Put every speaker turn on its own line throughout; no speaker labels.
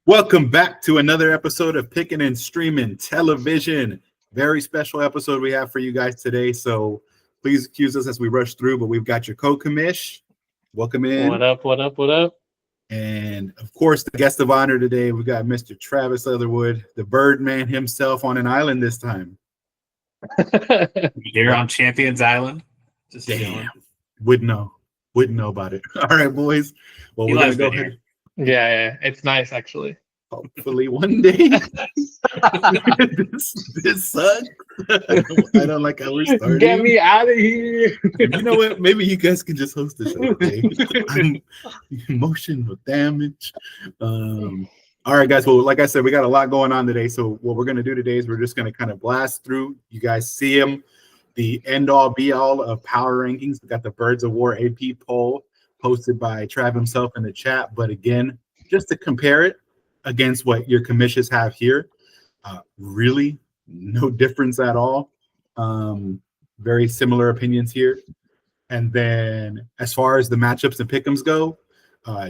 Welcome back to another episode of Picking and Streaming Television. Very special episode we have for you guys today, so please excuse us as we rush through, but we've got your co-commish. Welcome in.
What up, what up, what up?
And, of course, the guest of honor today, we've got Mr. Travis Leatherwood, the Birdman himself on an island this time.
Here on Champions Island.
Just damn. Wouldn't know about it. All right, boys. Well, we're going to go ahead.
Yeah, it's nice, actually.
Hopefully one day. this sucks. I don't like how we're starting.
Get me out of here.
You know what? Maybe you guys can just host the show today. I'm emotional damage. All right, guys. Well, like I said, we got a lot going on today. So what we're going to do today is we're just going to kind of blast through. You guys see them. The end-all, be-all of power rankings. We got the Birds of War AP poll posted by Trav himself in the chat. But again, just to compare it against what your commissions have here, really no difference at all. Very similar opinions here. And then as far as the matchups and pick'ems go,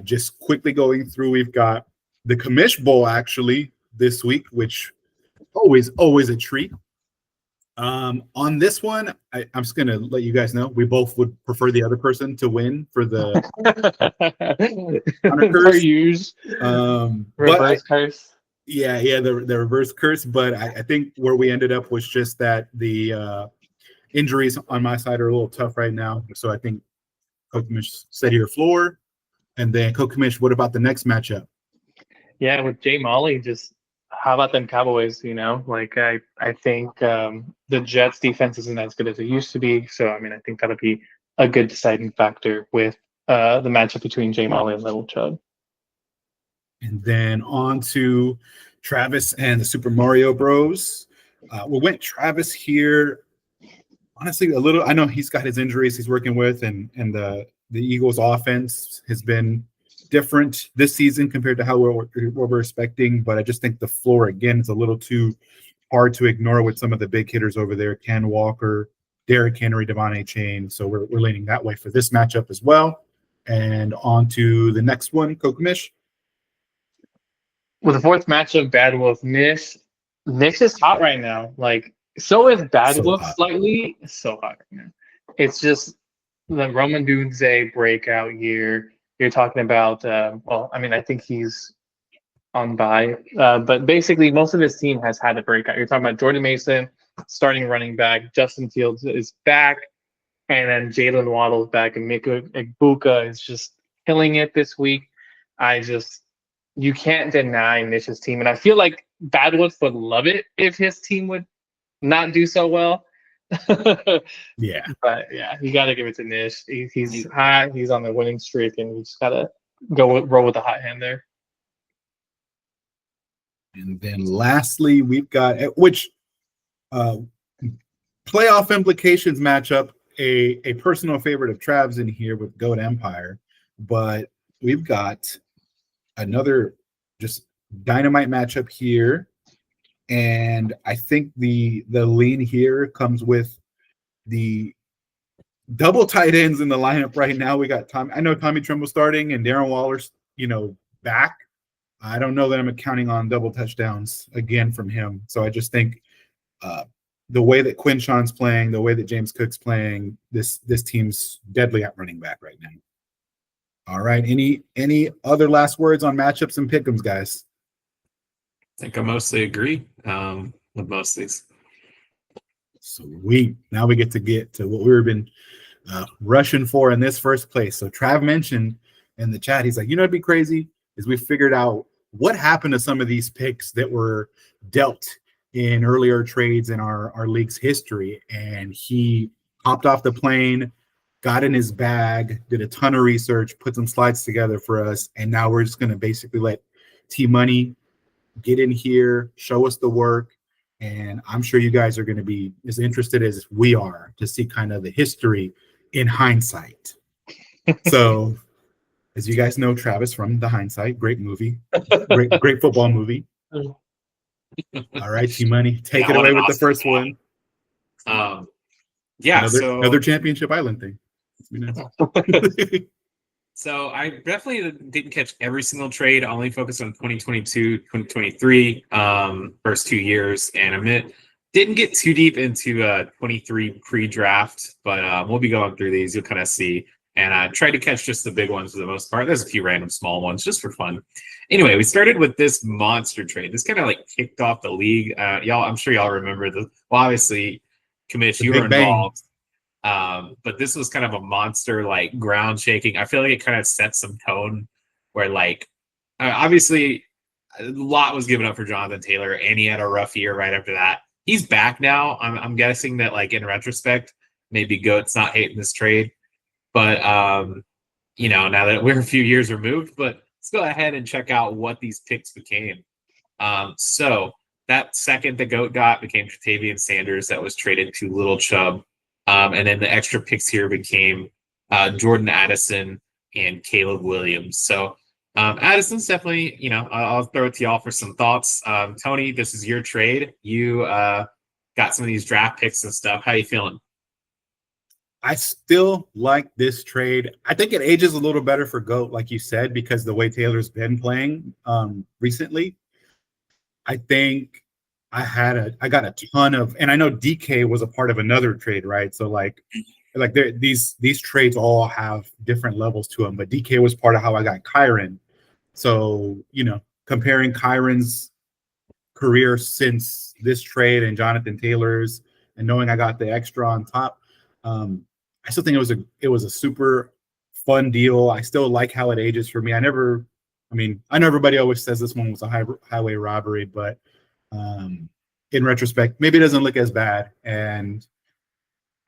just quickly going through, we've got the Commish Bowl actually this week, which always a treat. On this one, I'm just gonna let you guys know we both would prefer the other person to win for the
curse. Reverse curse.
Yeah, the reverse curse. But I think where we ended up was just that the injuries on my side are a little tough right now. So I think Kokamish said here floor, and then Kokamish, what about the next matchup?
Yeah, with Jay Molly, just how about them Cowboys? You know, like I think the Jets defense isn't as good as it used to be. So I mean, I think that'll be a good deciding factor with the matchup between Jay Molly and Little Chud.
And then on to Travis and the Super Mario Bros. We went Travis here. Honestly, a little. I know he's got his injuries he's working with, and the Eagles' offense has been different this season compared to how we're expecting, but I just think the floor again is a little too hard to ignore with some of the big hitters over there, Ken Walker, Derrick Henry, Devon A. Chain. So we're leaning that way for this matchup as well. And on to the next one, Kokamish.
With the fourth matchup, Bad Wolf Nish. Nish is hot right now. Like, so is Bad Wolf slightly. It's so hot right now. It's just the Roman Dunze breakout year. You're talking about, I think he's on bye, but basically most of his team has had a breakout. You're talking about Jordan Mason, starting running back, Justin Fields is back, and then Jalen Waddle's back, and Mika Egbuka is just killing it this week. You can't deny Nish's team, and I feel like Badwoods would love it if his team would not do so well.
Yeah,
but yeah, you got to give it to Nish. He's hot. He's on the winning streak, and you just gotta roll with the hot hand there.
And then lastly, we've got which playoff implications matchup. A personal favorite of Trav's in here with Goat Empire, but we've got another just dynamite matchup here. And I think the lean here comes with the double tight ends in the lineup right now. We got Tommy. I know Tommy Tremble starting and Darren Waller's, back. I don't know that I'm counting on double touchdowns again from him. So I just think the way that Quinshawn's playing, the way that James Cook's playing, this team's deadly at running back right now. All right. Any other last words on matchups and pick'ems, guys?
I think I mostly agree with most of these.
Sweet. Now we get to what we've been rushing for in this first place. So Trav mentioned in the chat, he's like, it'd be crazy is we figured out what happened to some of these picks that were dealt in earlier trades in our league's history. And he hopped off the plane, got in his bag, did a ton of research, put some slides together for us. And now we're just going to basically let T-Money get in here, show us the work, and I'm sure you guys are going to be as interested as we are to see kind of the history in hindsight. So, as you guys know, Travis from The Hindsight, great movie, great football movie. All right, T-Money, take it away with the first one.
Another
Championship Island thing.
So I definitely didn't catch every single trade. I only focused on 2022, 2023, first 2 years, and didn't get too deep into 23 pre-draft, but we'll be going through these. You'll kind of see. And I tried to catch just the big ones for the most part. There's a few random small ones just for fun. Anyway, we started with this monster trade. This kind of like kicked off the league. Y'all, I'm sure y'all remember the. Well, obviously, Kamish, you were involved. But this was kind of a monster, like ground shaking. I feel like it kind of set some tone where, like, obviously, a lot was given up for Jonathan Taylor, and he had a rough year right after that. He's back now. I'm guessing that, like, in retrospect, maybe Goat's not hating this trade. But, now that we're a few years removed, but let's go ahead and check out what these picks became. So that second the Goat got became Tre'Tavion Sanders. That was traded to Little Chubb. And then the extra picks here became Jordan Addison and Caleb Williams. So Addison's definitely, I'll throw it to y'all for some thoughts. Tony, this is your trade. You got some of these draft picks and stuff. How you feeling?
I still like this trade. I think it ages a little better for GOAT, like you said, because the way Taylor's been playing recently. I think I got a ton of, and I know DK was a part of another trade, right? So like these trades all have different levels to them, but DK was part of how I got Kyron. So, comparing Kyron's career since this trade and Jonathan Taylor's, and knowing I got the extra on top, I still think it was a super fun deal. I still like how it ages for me. I know everybody always says this one was a highway robbery, but in retrospect, maybe it doesn't look as bad, and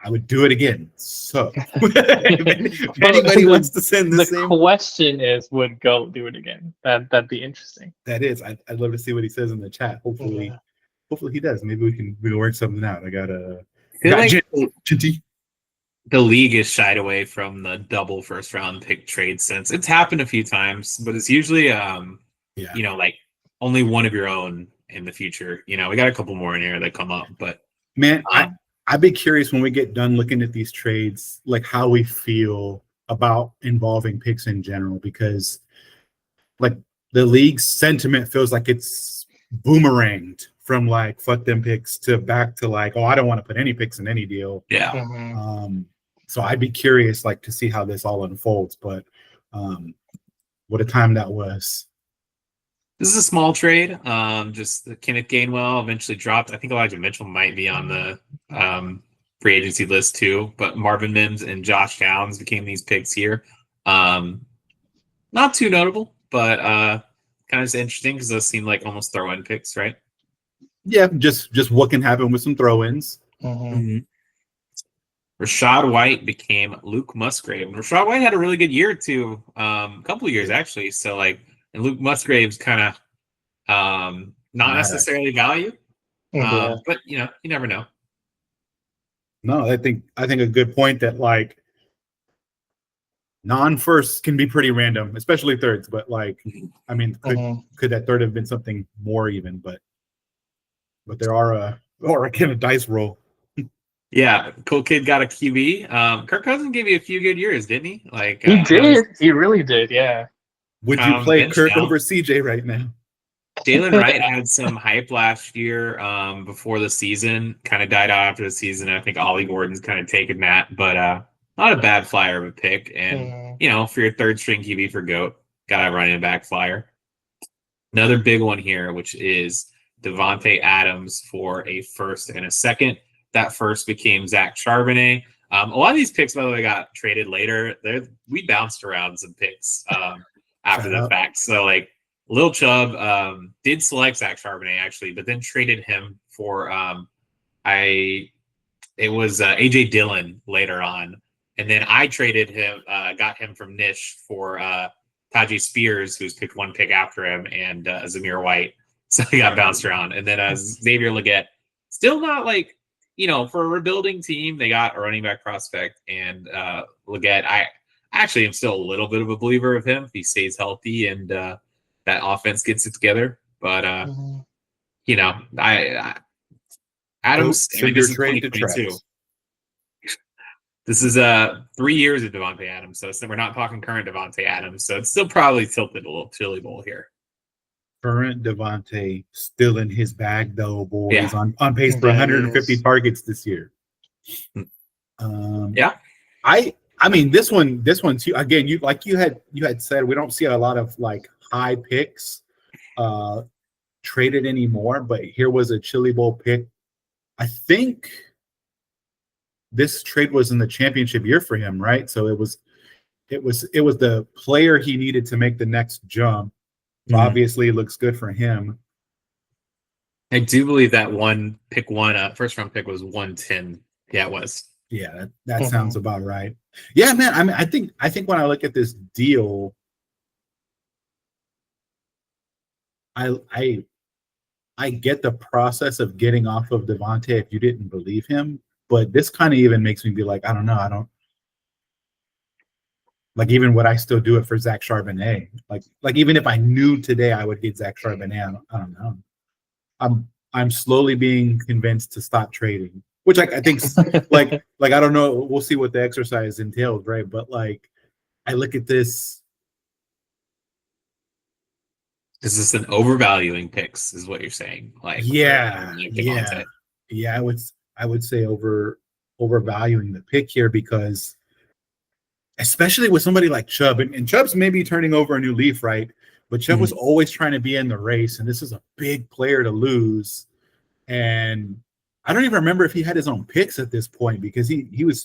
I would do it again. So if anybody wants to send the same
question is, would GOAT do it again? That'd be interesting.
That is. I'd love to see what he says in the chat. Hopefully he does. Maybe we can work something out. I got
the league has shied away from the double first round pick trade since. It's happened a few times, but it's usually like only one of your own in the future. We got a couple more in here that come up, but
man, I'd be curious when we get done looking at these trades, like how we feel about involving picks in general, because like the league's sentiment feels like it's boomeranged from like fuck them picks to back to like, oh, I don't want to put any picks in any deal.
Yeah.
Mm-hmm.
So I'd be curious like to see how this all unfolds, but what a time that was.
This is a small trade. Just Kenneth Gainwell eventually dropped. I think Elijah Mitchell might be on the free agency list too, but Marvin Mims and Josh Downs became these picks here. Not too notable, but kind of interesting because those seem like almost throw-in picks, right?
Yeah, just what can happen with some throw-ins.
Mm-hmm.
Rachaad White became Luke Musgrave. And Rachaad White had a really good year too, a couple of years actually. So like, and Luke Musgrave's kind of not necessarily value, but you never know.
No, I think a good point that like non-firsts can be pretty random, especially thirds. But like, I mean, could that third have been something more even? But there are again a dice roll.
Yeah, cool kid got a QB. Kirk Cousins gave you a few good years, didn't he? Like
he did. He really did. Yeah.
Would you play Kirk over CJ right now?
Jalen Wright had some hype last year before the season, kind of died out after the season. I think Ollie Gordon's kind of taken that, but not a bad flyer of a pick. And, for your third string QB for GOAT, got a running back flyer. Another big one here, which is Devontae Adams for a first and a second. That first became Zach Charbonnet. A lot of these picks, by the way, got traded later. We bounced around some picks after the fact. So, like, Lil Chubb did select Zach Charbonnet, actually, but then traded him for AJ Dillon later on. And then I traded him, got him from Nish for Tajay Spears, who's picked one pick after him, and Zamir White. So he got bounced around. And then Xavier Legette, still not like, for a rebuilding team, they got a running back prospect. And Legette, I actually am still a little bit of a believer of him if he stays healthy and that offense gets it together. But, Adams,
send your trade to Travis.
This is 3 years of Devontae Adams, so we're not talking current Devontae Adams, so it's still probably tilted a little Chili Bowl here.
Current Devontae still in his bag though, boys.
Yeah.
On pace for 150 targets this year.
Yeah.
I mean this one too. Again, you had said, we don't see a lot of like high picks traded anymore, but here was a Chili Bowl pick. I think this trade was in the championship year for him, right? So it was the player he needed to make the next jump. So obviously it looks good for him.
I do believe that first round pick was 110. Yeah, it was.
Yeah, that sounds about right. Yeah, man. I mean, I think when I look at this deal, I get the process of getting off of Devontae if you didn't believe him, but this kind of even makes me be like, I don't know, I don't like, even would I still do it for Zach Charbonnet? Like even if I knew today I would get Zach Charbonnet, I don't know. I'm slowly being convinced to stop trading, which I think like I don't know. We'll see what the exercise entails, right? But like, I look at this.
Is this an overvaluing picks? Is what you're saying? Like,
yeah. I would say overvaluing the pick here, because especially with somebody like Chubb, and Chubb's maybe turning over a new leaf, right? But Chubb was always trying to be in the race, and this is a big player to lose. And I don't even remember if he had his own picks at this point, because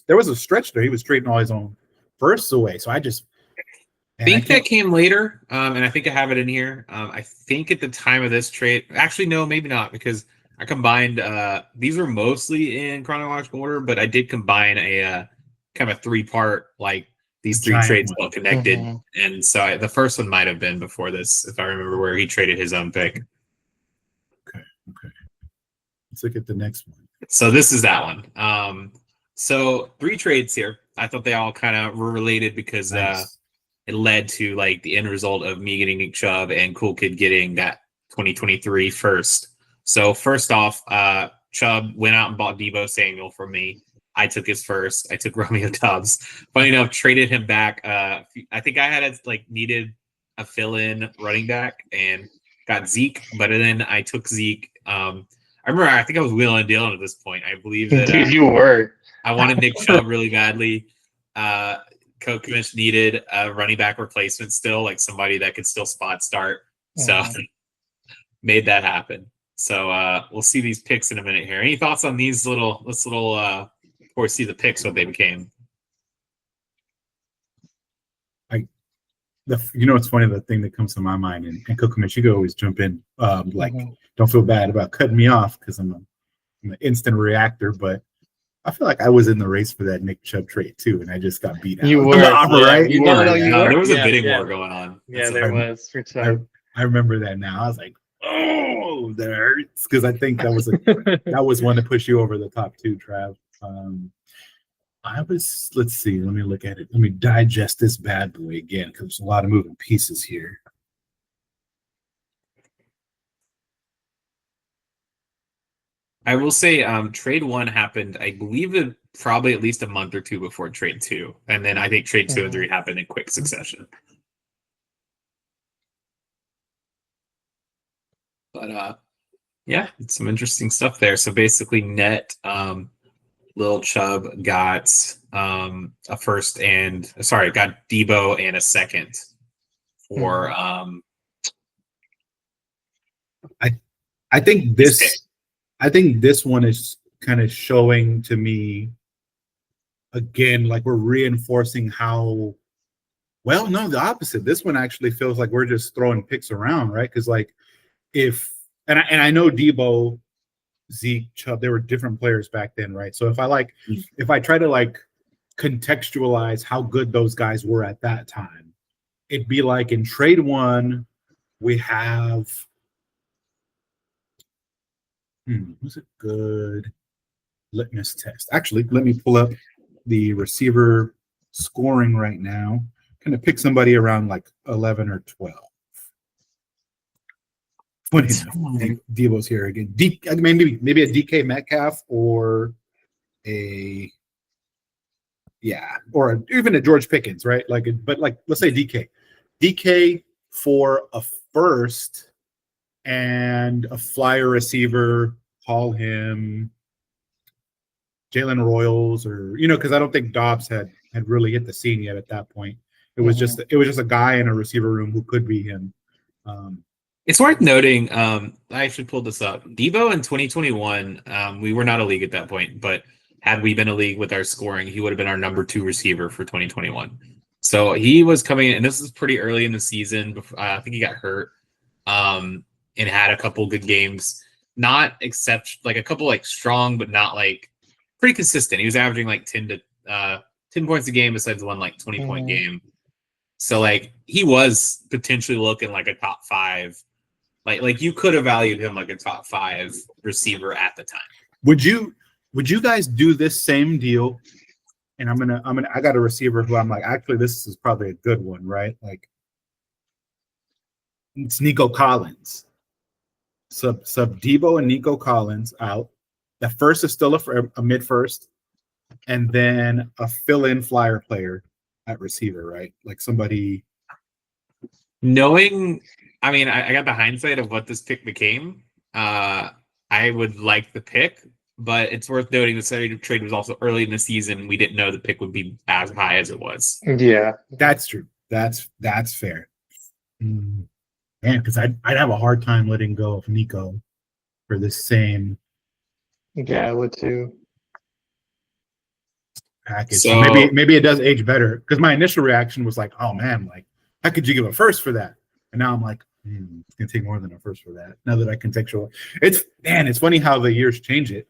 there was a stretch there he was trading all his own firsts away. So I think
that came later, and I think I have it in here. I think at the time of this trade, actually no, maybe not, because I combined. These were mostly in chronological order, but I did combine a kind of a 3-part, like these 3 trades all connected, and so the first one might have been before this, if I remember, where he traded his own pick.
Okay. Let's look at the next one.
So this is that one. So 3 trades here. I thought they all kind of were related because
Nice.
It led to like the end result of me getting Nick Chubb and Cool Kid getting that 2023 first. So first off, Chubb went out and bought Deebo Samuel from me. I took his first. I took Romeo Doubs. Funny enough, traded him back. I think I had needed a fill-in running back and got Zeke, but then I took Zeke. I remember I think I was wheeling and dealing at this point. I believe that
Dude, you were.
I wanted Nick Chubb really badly. Coach Mitch needed a running back replacement still, like somebody that could still spot start. So made that happen. So we'll see these picks in a minute here. Any thoughts on these little before we see the picks, what they became?
It's funny, the thing that comes to my mind, and Coach Mitch, you could always jump in. Don't feel bad about cutting me off, because I'm an instant reactor, but I feel like I was in the race for that Nick Chubb trade too, and I just got beat out.
You were,
right?
You were.
There was a bidding war going on.
Yeah, there was for Chubb.
I remember that now. I was like, oh, that hurts, because I think that was one to push you over the top too, Trav. Let's see. Let me look at it. Let me digest this bad boy again, because there's a lot of moving pieces here.
I will say trade 1 happened, I believe, probably at least a month or 2 before trade 2. And then I think trade 2 and 3 happened in quick succession. But yeah, it's some interesting stuff there. So basically net Lil Chubb got got Deebo and a second for
I think this one is kind of showing to me again, like we're reinforcing how well, no, the opposite. This one actually feels like we're just throwing picks around, right? Because like I know Deebo, Zeke, Chubb, they were different players back then, right? So if I try to like contextualize how good those guys were at that time, it'd be like in trade 1, we have was it good litmus test? Actually, let me pull up the receiver scoring right now. Kind of pick somebody around like 11 or 12. Funny enough, Deebo's here again. Maybe a DK Metcalf or a Yeah, or even a George Pickens, right? But let's say DK for a first and a flyer receiver. Call him Jalen Royals, or because I don't think Dobbs had really hit the scene yet at that point. It was just a guy in a receiver room who could be him.
It's worth noting. I actually pulled this up. Debo in 2021, we were not a league at that point, but had we been a league with our scoring, he would have been our number 2 receiver for 2021. So he was coming in, and this is pretty early in the season. I think he got hurt, and had a couple good games. Not except like a couple like strong, but not like pretty consistent. He was averaging like 10 points a game, besides one like 20-point game. So like he was potentially looking like a top 5. Like you could have valued him like a top 5 receiver at the time.
Would you guys do this same deal? And I got a receiver who I'm like, actually, this is probably a good one, right? Like it's Nico Collins. Sub Debo and Nico Collins out. The first is still a mid first, and then a fill-in flyer player at receiver, right? Like somebody.
Knowing, I mean, I got the hindsight of what this pick became. I would like the pick, but it's worth noting the Saturday trade was also early in the season. We didn't know the pick would be as high as it was.
Yeah,
that's true. That's fair. Man, because I'd have a hard time letting go of Nico for the same.
Yeah, I would too.
Package.
So
maybe it does age better, because my initial reaction was like, oh man, like how could you give a first for that? And now I'm like, it's gonna take more than a first for that. Now that I contextualize, it's funny how the years change it.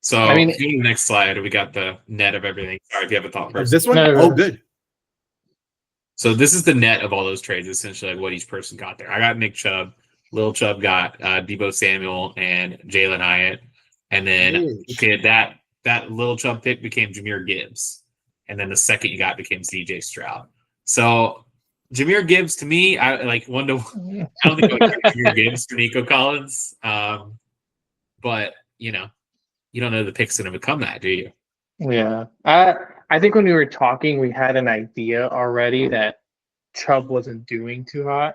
So I mean, the next slide, we got the net of everything. Sorry if you have a thought first.
This one, oh good.
So this is the net of all those trades, essentially, like what each person got there. I got Nick Chubb. Lil Chubb got Debo Samuel and Jalen Hyatt. And then that Lil Chubb pick became Jahmyr Gibbs. And then the second you got became CJ Stroud. So Jahmyr Gibbs, to me, I like one to one. I don't think I would pick Jahmyr Gibbs for Nico Collins. But you don't know the pick's going to become that, do you?
Yeah. I think when we were talking, we had an idea already that Chubb wasn't doing too hot.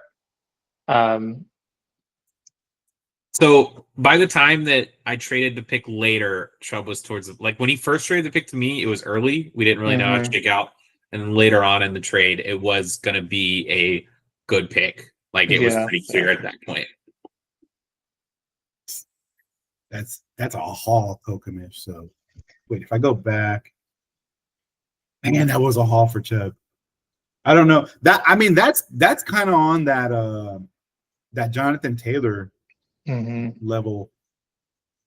So by the time that I traded the pick later, Chubb was towards like when he first traded the pick to me, it was early. We didn't really know how to shake out. And then later on in the trade, it was going to be a good pick. Like it was pretty clear at that point.
That's a haul, Kokamish. So wait, if I go back, man, that was a haul for Chubb. I don't know. That's kind of on that Jonathan Taylor level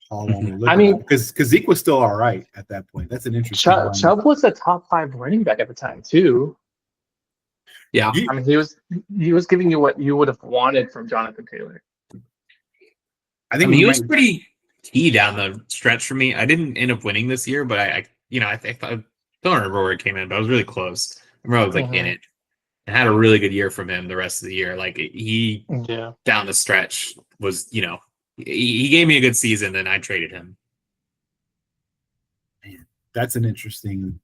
haul. I mean, because Zeke was still all right at that point. That's an interesting one.
Chubb was a top 5 running back at the time too.
Yeah,
I mean, he was giving you what you would have wanted from Jonathan Taylor.
I think he was pretty key down the stretch for me. I didn't end up winning this year, but I don't remember where it came in, but I was really close. I remember I was like in it and had a really good year from him the rest of the year. Like he down the stretch was, he gave me a good season, then I traded him.
Man, that's an interesting.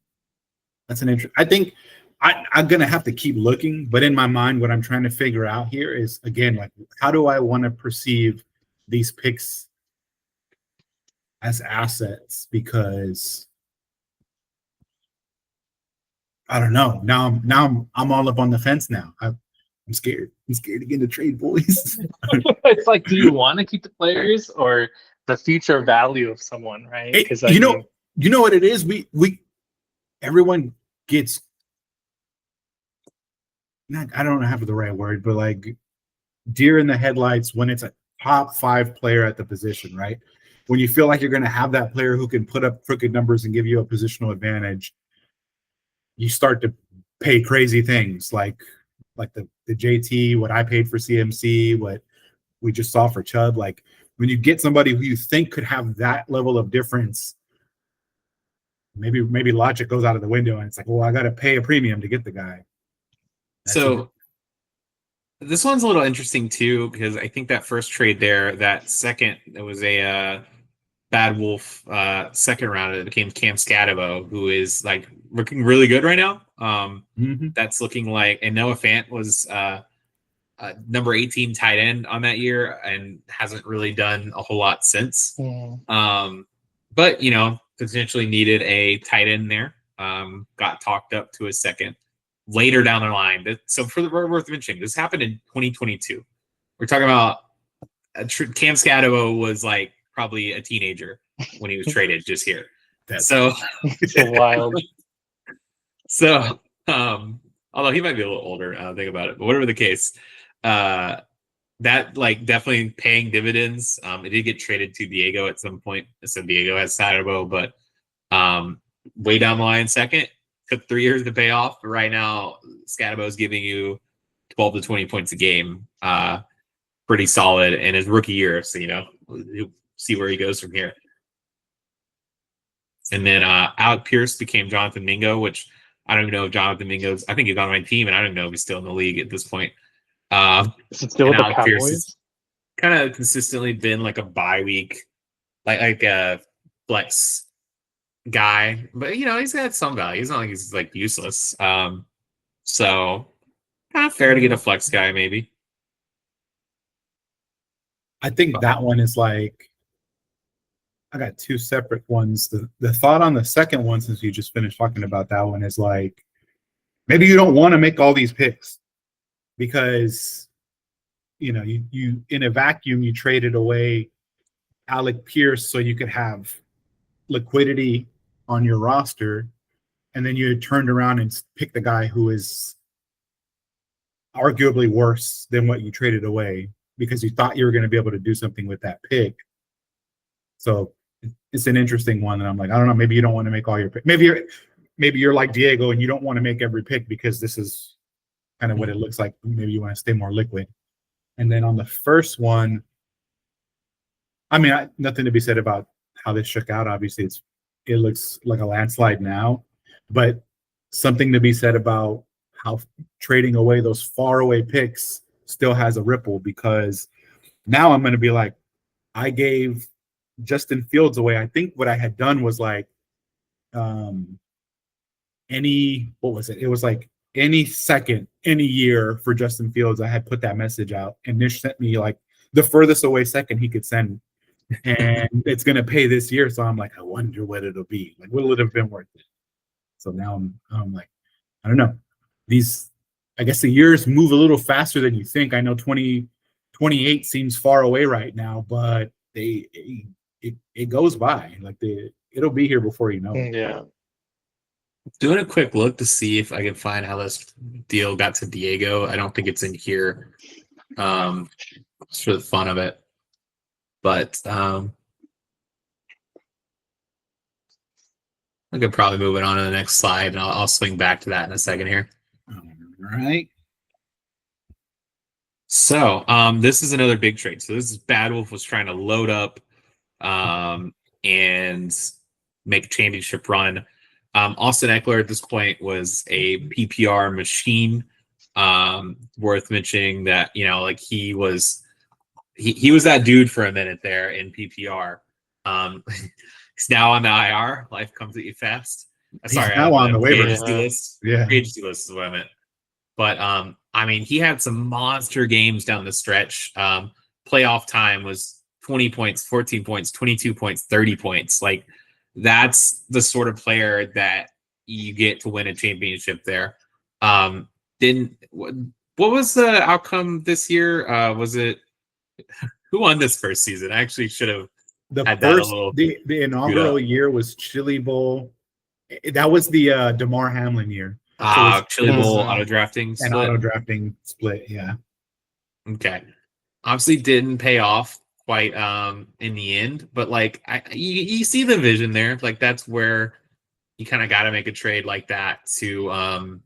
I think I'm gonna have to keep looking, but in my mind, what I'm trying to figure out here is, again, like, how do I want to perceive these picks as assets? Because I don't know. Now I'm all up on the fence now. I'm scared. I'm scared to get into trade, boys.
It's like, do you want to keep the players or the future value of someone, right? Because
you know what it is. We everyone gets. I don't have the right word, but like deer in the headlights when it's a top 5 player at the position, right? When you feel like you're going to have that player who can put up crooked numbers and give you a positional advantage, you start to pay crazy things like the JT, what I paid for CMC, what we just saw for Chubb. Like when you get somebody who you think could have that level of difference, maybe logic goes out of the window and it's like, well, I got to pay a premium to get the guy.
This one's a little interesting too, because I think that first trade there, that second, it was a Bad Wolf second round, it became Cam Scadabo, who is like looking really good right now. That's looking like, and Noah Fant was number 18 tight end on that year and hasn't really done a whole lot since. But potentially needed a tight end there. Got talked up to a second later down the line. So for the worth mentioning, this happened in 2022. We're talking about Cam Scadabo was like probably a teenager when he was traded just here. So
wild.
So although he might be a little older, I don't think about it, but whatever the case, that like definitely paying dividends. It did get traded to Diego at some point. So Diego has Scadabo, but way down the line second. Took 3 years to pay off. But right now, Scadabo is giving you 12 to 20 points a game. Pretty solid in his rookie year. So, you'll see where he goes from here. And then Alec Pierce became Jonathan Mingo, which I don't even know if Jonathan Mingo's, I think he's on my team, and I don't even know if he's still in the league at this point.
Is it still with the
Alec Pierce
Cowboys?
has kind of consistently been like a bye week, like a flex guy, but he's got some value. He's not like he's like useless. So kind of fair to get a flex guy, maybe.
I think that one is like, I got two separate ones. The thought on the second one, since you just finished talking about that one, is like, maybe you don't want to make all these picks because you in a vacuum you traded away Alec Pierce so you could have liquidity on your roster, and then you had turned around and picked the guy who is arguably worse than what you traded away because you thought you were going to be able to do something with that pick. So it's an interesting one, and I'm like, I don't know, maybe you don't want to make all your picks. Maybe you're like Diego and you don't want to make every pick because this is kind of what it looks like. Maybe you want to stay more liquid. And then on the first one, I mean, nothing to be said about how this shook out. Obviously, it looks like a landslide now, but something to be said about how trading away those faraway picks still has a ripple, because now I'm going to be like, I gave Justin Fields away. I think what I had done was like what was it? It was like any second, any year for Justin Fields, I had put that message out, and Nish sent me like the furthest away second he could send, and it's going to pay this year. So I'm like, I wonder what it'll be. Like, will it have been worth it? So now I'm like, I don't know. I guess the years move a little faster than you think. I know 2028 seems far away right now, but it goes by. Like it'll be here before you know it.
Yeah.
Doing a quick look to see if I can find how this deal got to Diego. I don't think it's in here. Just for the fun of it. But I could probably move it on to the next slide, and I'll swing back to that in a second here.
All right.
So this is another big trade. So this is Bad Wolf was trying to load up and make a championship run. Austin Eckler at this point was a PPR machine. Worth mentioning that like he was that dude for a minute there in PPR. He's now on the IR. Life comes at you fast. Sorry,
now on the waiver
list.
Yeah,
agency list is what I meant. But I mean, he had some monster games down the stretch. Playoff time was 20 points, 14 points, 22 points, 30 points. Like, that's the sort of player that you get to win a championship there. What was the outcome this year? Was it who won this first season? I actually should have had
the inaugural year was Chili Bowl. That was the DeMar Hamlin year.
Chili Bowl auto drafting
and auto drafting split. Yeah.
Okay. Obviously didn't pay off quite in the end, but like you see the vision there. Like, that's where you kind of got to make a trade like that to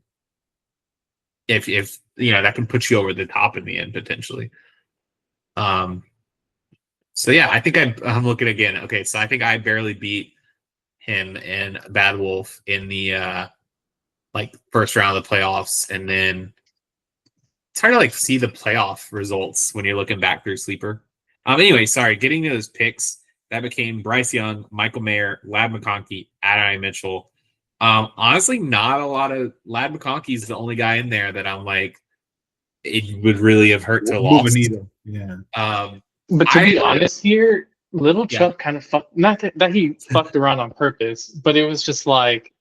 if that can put you over the top in the end potentially. So yeah, I think I'm looking again. Okay, so I think I barely beat him and Bad Wolf in the first round of the playoffs, and then it's hard to see the playoff results when you're looking back through Sleeper. Anyway, sorry, getting to those picks. that became Bryce Young, Michael Mayer, Lad McConkey, Adonai Mitchell. Honestly, not a lot of Lad McConkey is the only guy in there that I'm like, it would really have hurt to have
Move a
lost.
needle. Yeah.
But to be honest here, Little
Yeah.
Chuck kind of fucked, not that he fucked around on purpose, but it was just like,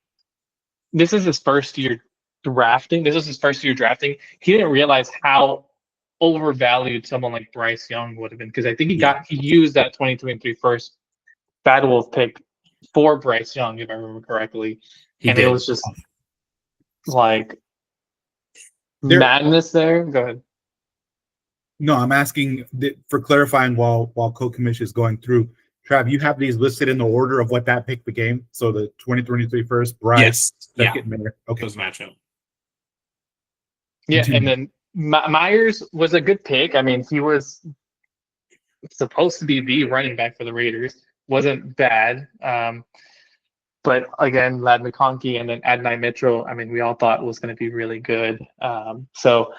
this is his first year drafting. This was his first year drafting. He didn't realize how overvalued someone like Bryce Young would have been, because I think he used that 2023 first Bad Wolf pick for Bryce Young, if I remember correctly.
He
and
did.
It was just like madness there. Go ahead.
No, I'm asking for clarifying while Co-Commish is going through. Trav, you have these listed in the order of what that pick became. So the 2023 first, Bryce, second, Mayer. Okay.
Those matchup.
Yeah,
Continue.
and then Myers was a good pick. I mean, he was supposed to be the running back for the Raiders. Wasn't bad. But again, Lad McConkey and then Adonai Mitchell, I mean, we all thought was going to be really good. So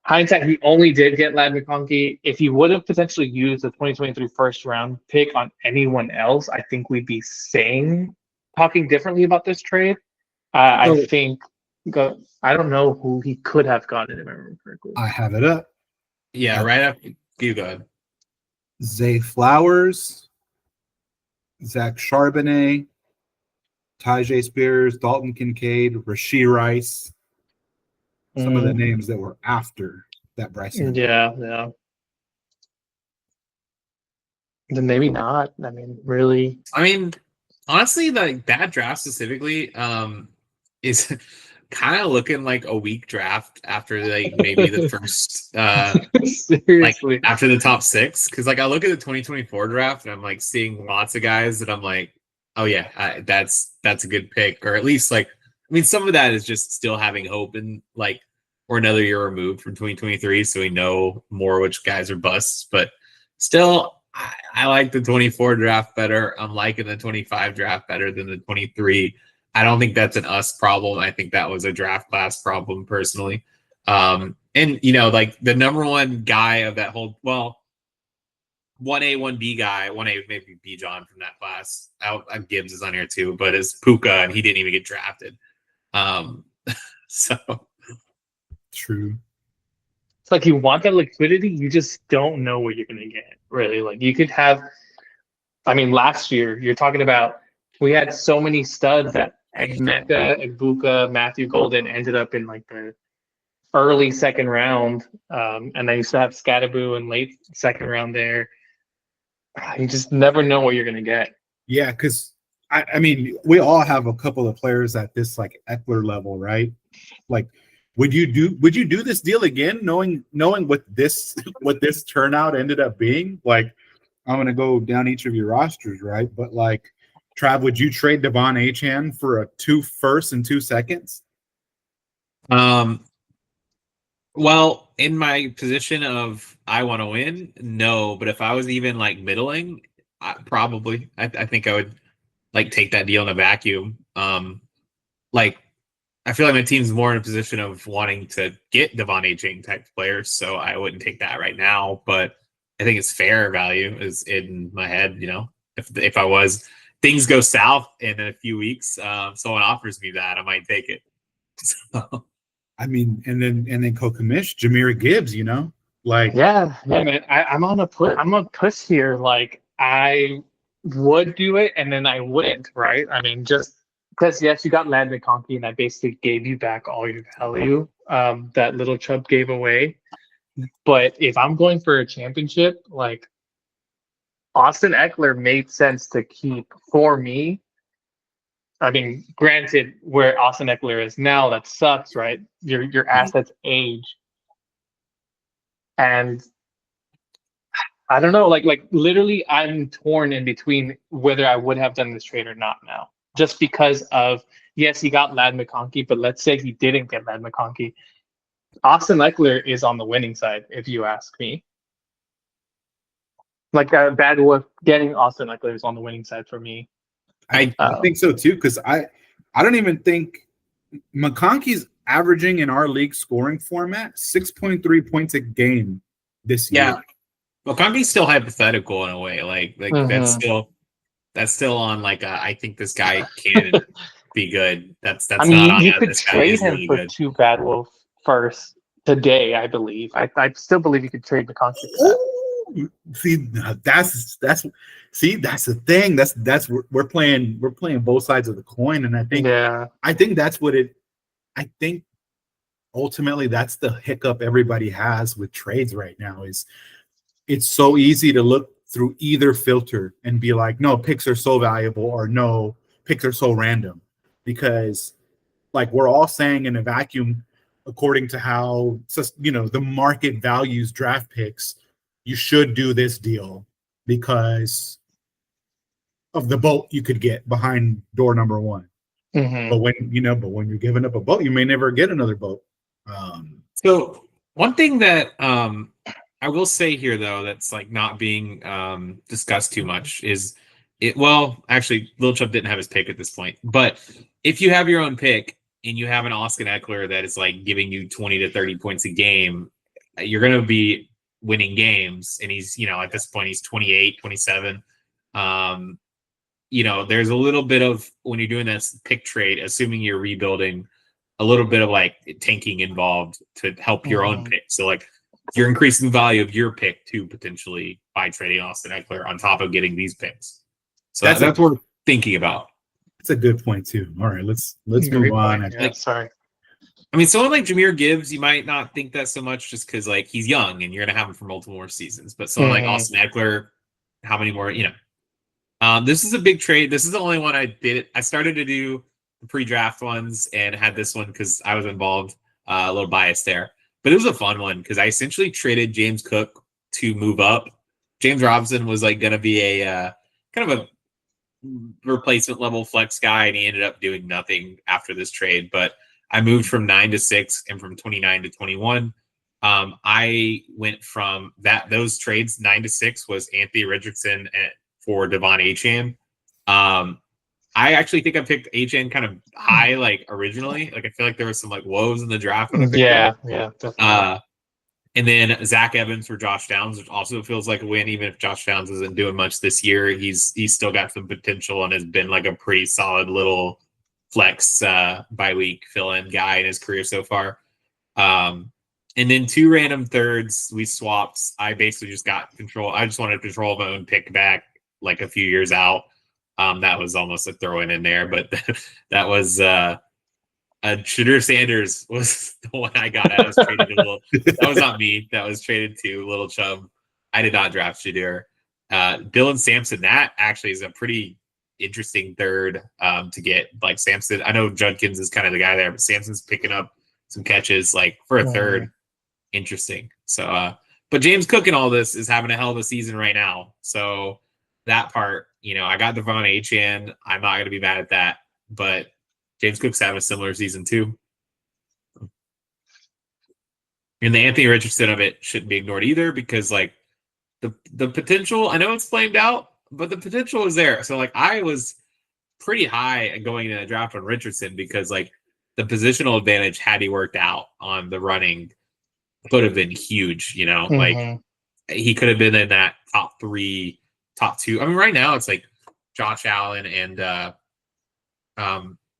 hindsight, he only did get Lad McConkey. If he would have potentially used the 2023 first round pick on anyone else, I think we'd be talking differently about this trade. I think, I don't know who he could have gotten, if I remember correctly.
I have it up.
Yeah, right after you go ahead.
Zay Flowers, Zach Charbonnet, Tyjae Spears, Dalton Kincaid, Rashee Rice. Some of the names that were after that Bryce Young.
Yeah. Then maybe not. I mean, really.
I mean, honestly, like that draft specifically is kind of looking like a weak draft after like maybe the first
seriously,
like after the top 6, because like I look at the 2024 draft and I'm like seeing lots of guys that I'm like, oh yeah, that's a good pick, or at least like, I mean, some of that is just still having hope and like we're another year removed from 2023, so we know more which guys are busts, but still I like the 24 draft better. I'm liking the 25 draft better than the 23. I don't think that's an us problem. I think that was a draft class problem personally. And you know, like the number one guy of that whole, well, 1A, 1B guy, 1A maybe B John from that class. Gibbs is on here too, but is Puka, and he didn't even get drafted. So
true.
It's like you want that liquidity, you just don't know what you're gonna get. Really, like you could have. I mean, last year you're talking about we had so many studs that Agneka, Egbuka, Matthew Golden ended up in like the early second round, and then you still have Scatterboo in late second round there. You just never know what you're gonna get.
Yeah, because I mean, we all have a couple of players at this like Eckler level, right? Like, would you do this deal again, knowing what this turnout ended up being? Like, I'm gonna go down each of your rosters, right? But like, Trav, would you trade Devon Achane for a 2 firsts and 2 seconds?
Well, in my position of I want to win, no. But if I was even like middling, probably. I think I would like take that deal in a vacuum. Like I feel like my team's more in a position of wanting to get Devon Achane type players, so I wouldn't take that right now. But I think it's fair value is in my head. You know, if I was things go south in a few weeks, someone offers me that, I might take it. So.
I mean, and then Co-Commish, Jahmyr Gibbs, you know, like
yeah, man. I'm on a push here. Like I would do it, and then I wouldn't. Right? I mean, just because yes, you got Lad McConkey, and I basically gave you back all your value that Little Chubb gave away. But if I'm going for a championship, like Austin Eckler made sense to keep for me. I mean, granted, where Austin Eckler is now, that sucks, right? Your assets age, and I don't know, like literally, I'm torn in between whether I would have done this trade or not now, just because of yes, he got Lad McConkey, but let's say he didn't get Lad McConkey, Austin Eckler is on the winning side, if you ask me. Like Bad Wolf getting Austin Eckler is on the winning side for me.
I think so too, because I don't even think McConkey's averaging in our league scoring format 6.3 points a game this year.
Yeah. Well, Conky's still hypothetical in a way. Like
Mhm.
that's still on like I think this guy can be good. That's
I
not
mean,
on
you
a,
could
this guy
trade
is
him
really
for
good.
2 Bad Wolf first today, I believe. I still believe you could trade McConkey for that.
Ooh, see, that's the thing. That's we're playing both sides of the coin, and
Yeah.
I think that's what it. I think ultimately that's the hiccup everybody has with trades right now is it's so easy to look through either filter and be like, no, picks are so valuable, or no, picks are so random, because like we're all saying in a vacuum, according to how the market values draft picks, you should do this deal because of the boat you could get behind door number one.
Hmm.
But when you're giving up a boat, you may never get another boat.
So one thing that I will say here though that's like not being discussed too much is it. Well, actually, Lil Chubb didn't have his pick at this point, but if you have your own pick and you have an Austin Eckler that is like giving you 20 to 30 points a game, you're going to be winning games. And he's at this point he's 28, 27. There's a little bit of when you're doing this pick trade, assuming you're rebuilding, a little bit of like tanking involved to help your own pick. So like you're increasing the value of your pick too, potentially by trading Austin Eckler on top of getting these picks. So that's what we're thinking about.
That's a good point too. All right, let's
Great
move
point.
on.
Yeah, sorry.
I mean, someone like Jahmyr Gibbs, you might not think that so much just because like he's young and you're gonna have him for multiple more seasons. But someone like Austin Eckler, how many more? This is a big trade. This is the only one I did. I started to do the pre-draft ones and had this one because I was involved. A little biased there, but it was a fun one because I essentially traded James Cook to move up. James Robinson was like going to be a kind of a replacement level flex guy, and he ended up doing nothing after this trade. But I moved from 9 to 6 and from 29 to 21. I went from those trades. 9 to 6 was Anthony Richardson for Devon Achane. I actually think I picked Achane kind of high, like originally. Like I feel like there was some like woes in the draft when I picked him.
Yeah, definitely.
And then Zach Evans for Josh Downs, which also feels like a win, even if Josh Downs isn't doing much this year. He's still got some potential and has been like a pretty solid little flex bi-week fill-in guy in his career so far. And then 2 random thirds we swapped. I basically just got control. I just wanted control of my own pick back like a few years out. That was almost a throw in there, but that was Shadur Sanders was the one I got. I was traded to that was not me. That was traded to Little Chubb. I did not draft Shadur. Dylan Sampson, that actually is a pretty interesting third to get. Like Sampson, I know Judkins is kind of the guy there, but Sampson's picking up some catches like for a third. Interesting. So, but James Cook and all this is having a hell of a season right now. So that part, I got Devon Achane. I'm not going to be mad at that, but James Cook's having a similar season too. And the Anthony Richardson of it shouldn't be ignored either because like the potential, I know it's flamed out, but the potential is there. So like I was pretty high going into the draft on Richardson because like the positional advantage had he worked out on the running could have been huge, like he could have been in that top 3, top 2. I mean, right now it's like Josh Allen and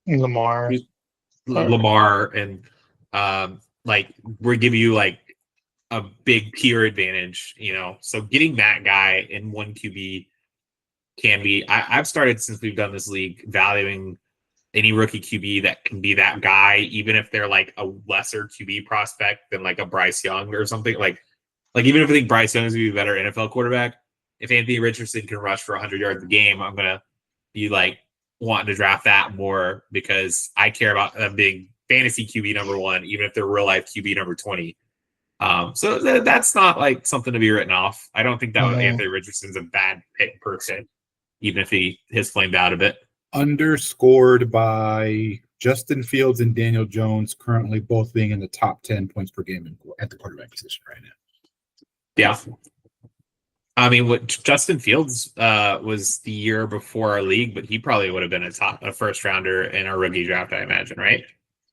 Lamar
and like we're giving you like a big peer advantage, so getting that guy in 1 QB can be. I've started since we've done this league valuing any rookie QB that can be that guy, even if they're like a lesser QB prospect than like a Bryce Young or something. Like even if I think Bryce Young is going to be a better NFL quarterback, if Anthony Richardson can rush for 100 yards a game, I'm going to be like wanting to draft that more because I care about a big fantasy QB number 1, even if they're real life QB number 20. So that's not like something to be written off. I don't think that Anthony Richardson's a bad pick per se, even if he has flamed out a bit.
Underscored by Justin Fields and Daniel Jones, currently both being in the top 10 points per game at the quarterback position right now.
Yeah. I mean, what Justin Fields was the year before our league, but he probably would have been a first rounder in our rookie draft, I imagine, right?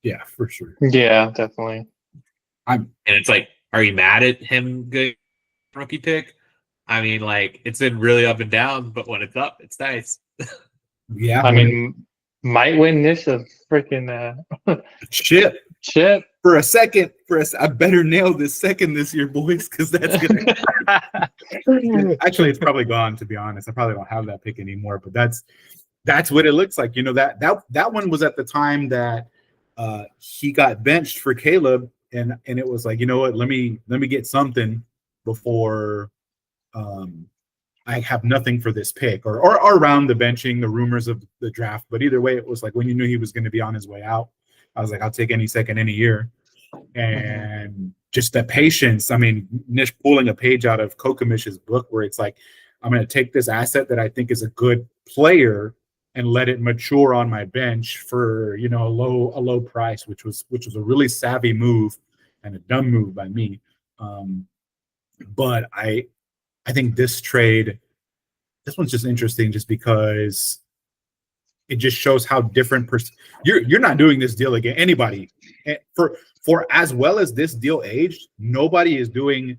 Yeah, for sure.
Yeah, definitely.
And it's like, are you mad at him good rookie pick? I mean, like it's been really up and down, but when it's up, it's nice.
Yeah,
I mean, might win this a freaking
chip
chip.
for a second. I better nail this second this year, boys, because that's gonna. Actually, it's probably gone. To be honest, I probably don't have that pick anymore. But that's what it looks like. You know, that one was at the time that he got benched for Caleb, and it was like, you know what, let me get something before I have nothing for this pick, or around the benching, the rumors of the draft. But either way, it was like when you knew he was going to be on his way out, I was like, I'll take any second, any year. And just the patience. I mean, Nish pulling a page out of Kokomish's book where it's like, I'm going to take this asset that I think is a good player and let it mature on my bench for, you know, a low price, which was a really savvy move and a dumb move by me. But I think this one's just interesting just because it just shows how different you're not doing this deal again. Anybody for as well as this deal aged, nobody is doing,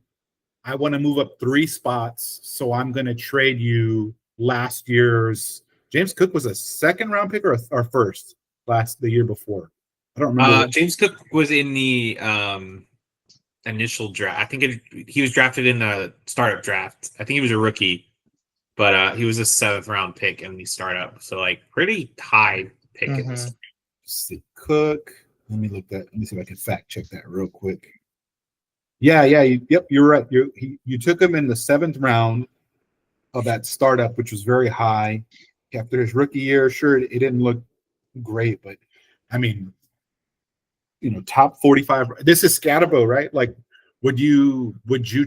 I want to move up 3 spots, so I'm going to trade you last year's. James Cook was a second round pick or first the year before. I don't remember.
James Cook was in the initial draft. I think he was drafted in the startup draft. I think he was a rookie, but he was a 7th round pick in the startup. So like pretty high pick.
See, Cook. Let me see if I can fact check that real quick. Yeah. Yep, you're right. You took him in the 7th round of that startup, which was very high. After his rookie year, sure, it didn't look great, but I mean, you know, top 45. This is Scatabo, right? Like, would you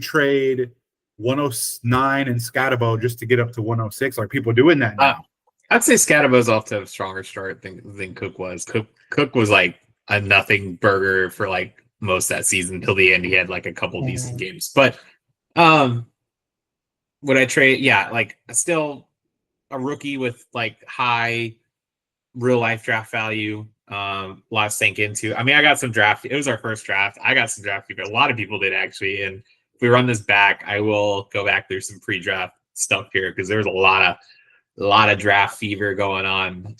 trade 109 and Scatabo just to get up to 106? Are people doing that now?
I'd say Scatabo's off to a stronger start than Cook was. Cook was like a nothing burger for like most that season until the end. He had like a couple decent games, but would I trade? Yeah, like still a rookie with like high real life draft value. A lot to sink into. I mean, I got some draft. It was our first draft. I got some draft fever. A lot of people did actually. And if we run this back, I will go back through some pre-draft stuff here because there's a lot of draft fever going on.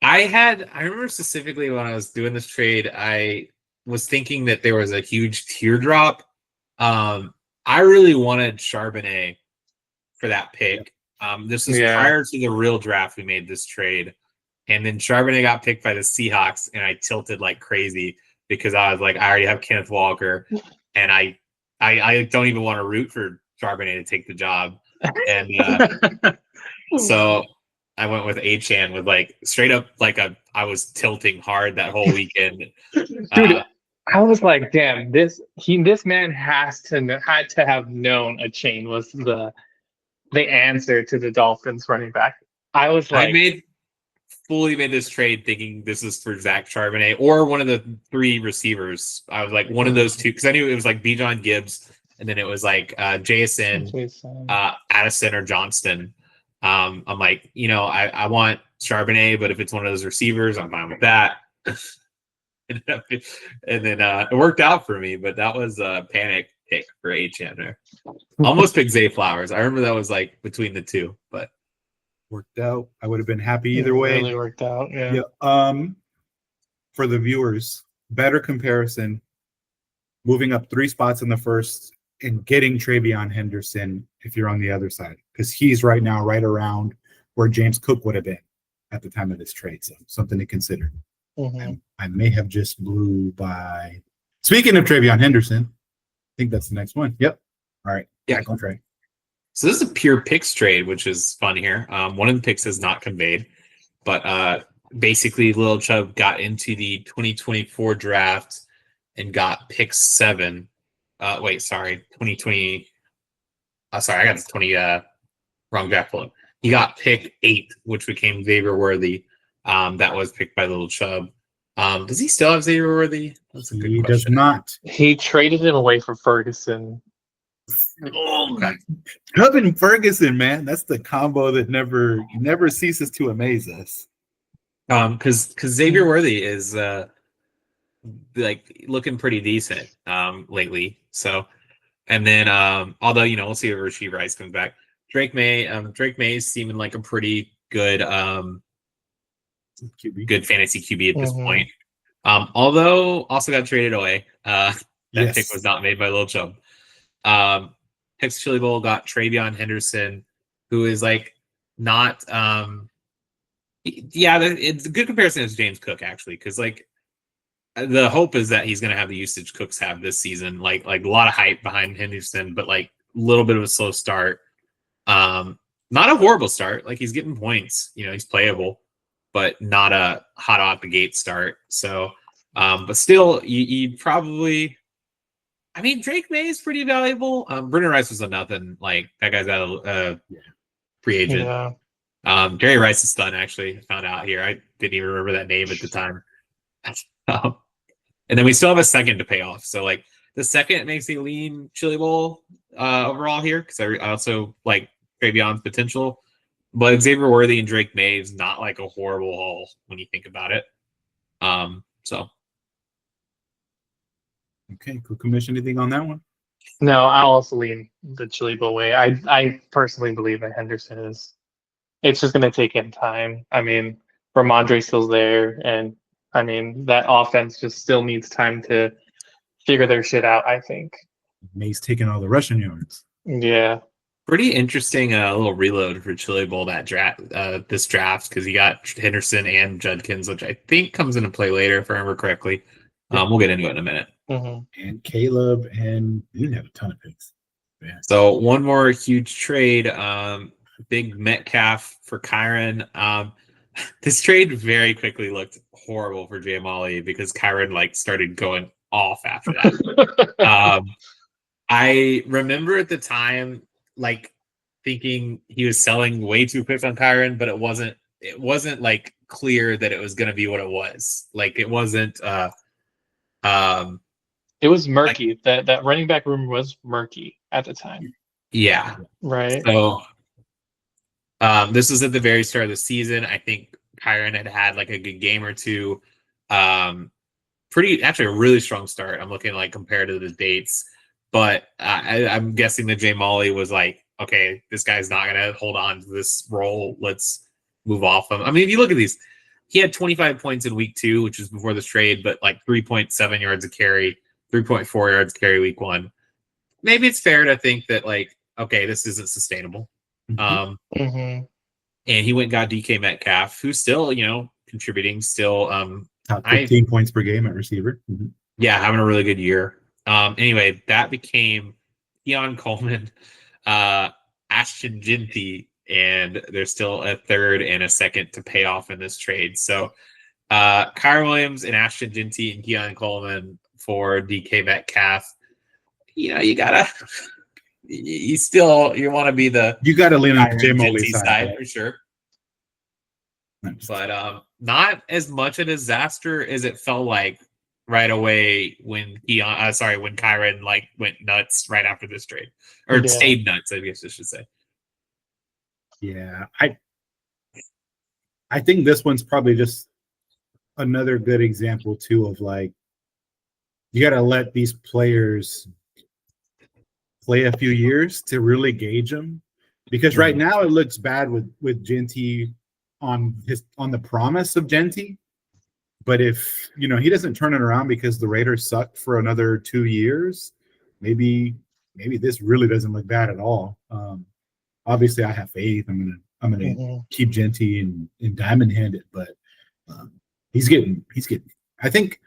I remember specifically when I was doing this trade, I was thinking that there was a huge teardrop. I really wanted Charbonnet for that pick. This was prior to the real draft. We made this trade, and then Charbonnet got picked by the Seahawks, and I tilted like crazy because I was like, I already have Kenneth Walker, and I don't even want to root for Charbonnet to take the job, and so I went with Achane with like straight up like I was tilting hard that whole weekend.
Dude, I was like, damn, this man had to have known Achane was the answer to the Dolphins running back. I was like,
fully made this trade thinking this is for Zach Charbonnet or one of the 3 receivers. I was like one of those 2 because I knew it was like Bijan Gibbs and then it was like Jason, Addison or Johnston. I'm like, you know, I want Charbonnet, but if it's one of those receivers, I'm fine with that. And then it worked out for me, but that was a panic pick for Achane. Almost picked Zay Flowers. I remember that was like between the 2, but
worked out. I would have been happy either way.
Really worked out. Yeah.
For the viewers, better comparison: moving up 3 spots in the first and getting Travion Henderson if you're on the other side, because he's right now right around where James Cook would have been at the time of this trade. So something to consider. I may have just blew by. Speaking of Travion Henderson, I think that's the next one. Yep. All right.
Yeah.
Go trade.
So this is a pure picks trade, which is fun here. One of the picks is not conveyed, but basically Lil Chubb got into the 2024 draft and got pick 7. 2020. Sorry, I got the 20 wrong draft pull. He got pick 8, which became Xavier Worthy. That was picked by Little Chubb. Does he still have Xavier Worthy? That's a good question.
He does not.
He traded it away for Ferguson.
Oh, Chubb and Ferguson, man, that's the combo that never ceases to amaze us.
Because Xavier Worthy is like looking pretty decent lately. So And then, although we'll see if Rasheed Rice comes back. Drake May is seeming like a pretty good good fantasy QB at this point. Although also got traded away. That pick was not made by Lil Chubb. Picks Chili Bowl got Travion Henderson, who is like not it's a good comparison to James Cook actually, because like the hope is that he's going to have the usage Cooks have this season, like a lot of hype behind Henderson, but like a little bit of a slow start. Not a horrible start. Like he's getting points, he's playable, but not a hot out the gate start. So, but still, you probably. I mean, Drake May is pretty valuable. Brendan Rice was a nothing. Like that guy's out of free agent.
Yeah.
Jerry Rice is done. Actually, I found out here. I didn't even remember that name at the time. And then we still have a second to pay off. So like the second makes me lean Chili Bowl overall here, because I also like Travion's potential. But Xavier Worthy and Drake May is not like a horrible haul when you think about it. So.
Okay, cool. Commission, anything on that one?
No, I'll also lean the Chili Bowl way. I personally believe that Henderson is. It's just going to take him time. I mean, Ramondre's still there, and I mean that offense just still needs time to figure their shit out, I think.
May's taking all the rushing yards.
Yeah.
Pretty interesting little reload for Chili Bowl this draft, because he got Henderson and Judkins, which I think comes into play later if I remember correctly. We'll get into it in a minute.
And Caleb, and he didn't have a ton of picks. Yeah.
So one more huge trade, big Metcalf for Kyron. This trade very quickly looked horrible for Jay Molly, because Kyron like started going off after that. I remember at the time like thinking he was selling way too quick on Kyron, but it wasn't like clear that it was going to be what it was. Like it wasn't.
It was murky. That running back room was murky at the time.
Yeah.
Right.
So this was at the very start of the season. I think Kyron had like a good game or two. Actually a really strong start. I'm looking like compared to the dates, but I'm guessing that Jay Molly was like, okay, this guy's not going to hold on to this role. Let's move off him. I mean, if you look at these, he had 25 points in week 2, which was before this trade, but like 3.7 yards a carry, 3.4 yards a carry week 1. Maybe it's fair to think that like, okay, this isn't sustainable. And he went and got DK Metcalf, who's still, contributing, still
top 15 points per game at receiver.
Yeah, having a really good year. Anyway, that became Keon Coleman, Ashton Ginty, and there's still a third and a second to pay off in this trade. So Kyron Williams and Ashton Ginty and Keon Coleman for DK Metcalf. You want to be the
you got to lean on Jay Molly
side for sure. But not as much a disaster as it felt like right away when Kyron like went nuts right after this trade, or stayed nuts, I guess I should say.
Yeah, I think this one's probably just another good example too of like you got to let these players play a few years to really gauge them, because right now it looks bad with Ginty on the promise of Ginty, but if he doesn't turn it around because the Raiders suck for another 2 years, maybe this really doesn't look bad at all. Obviously, I have faith. I'm gonna keep Ginty and diamond hand it, but he's getting. I think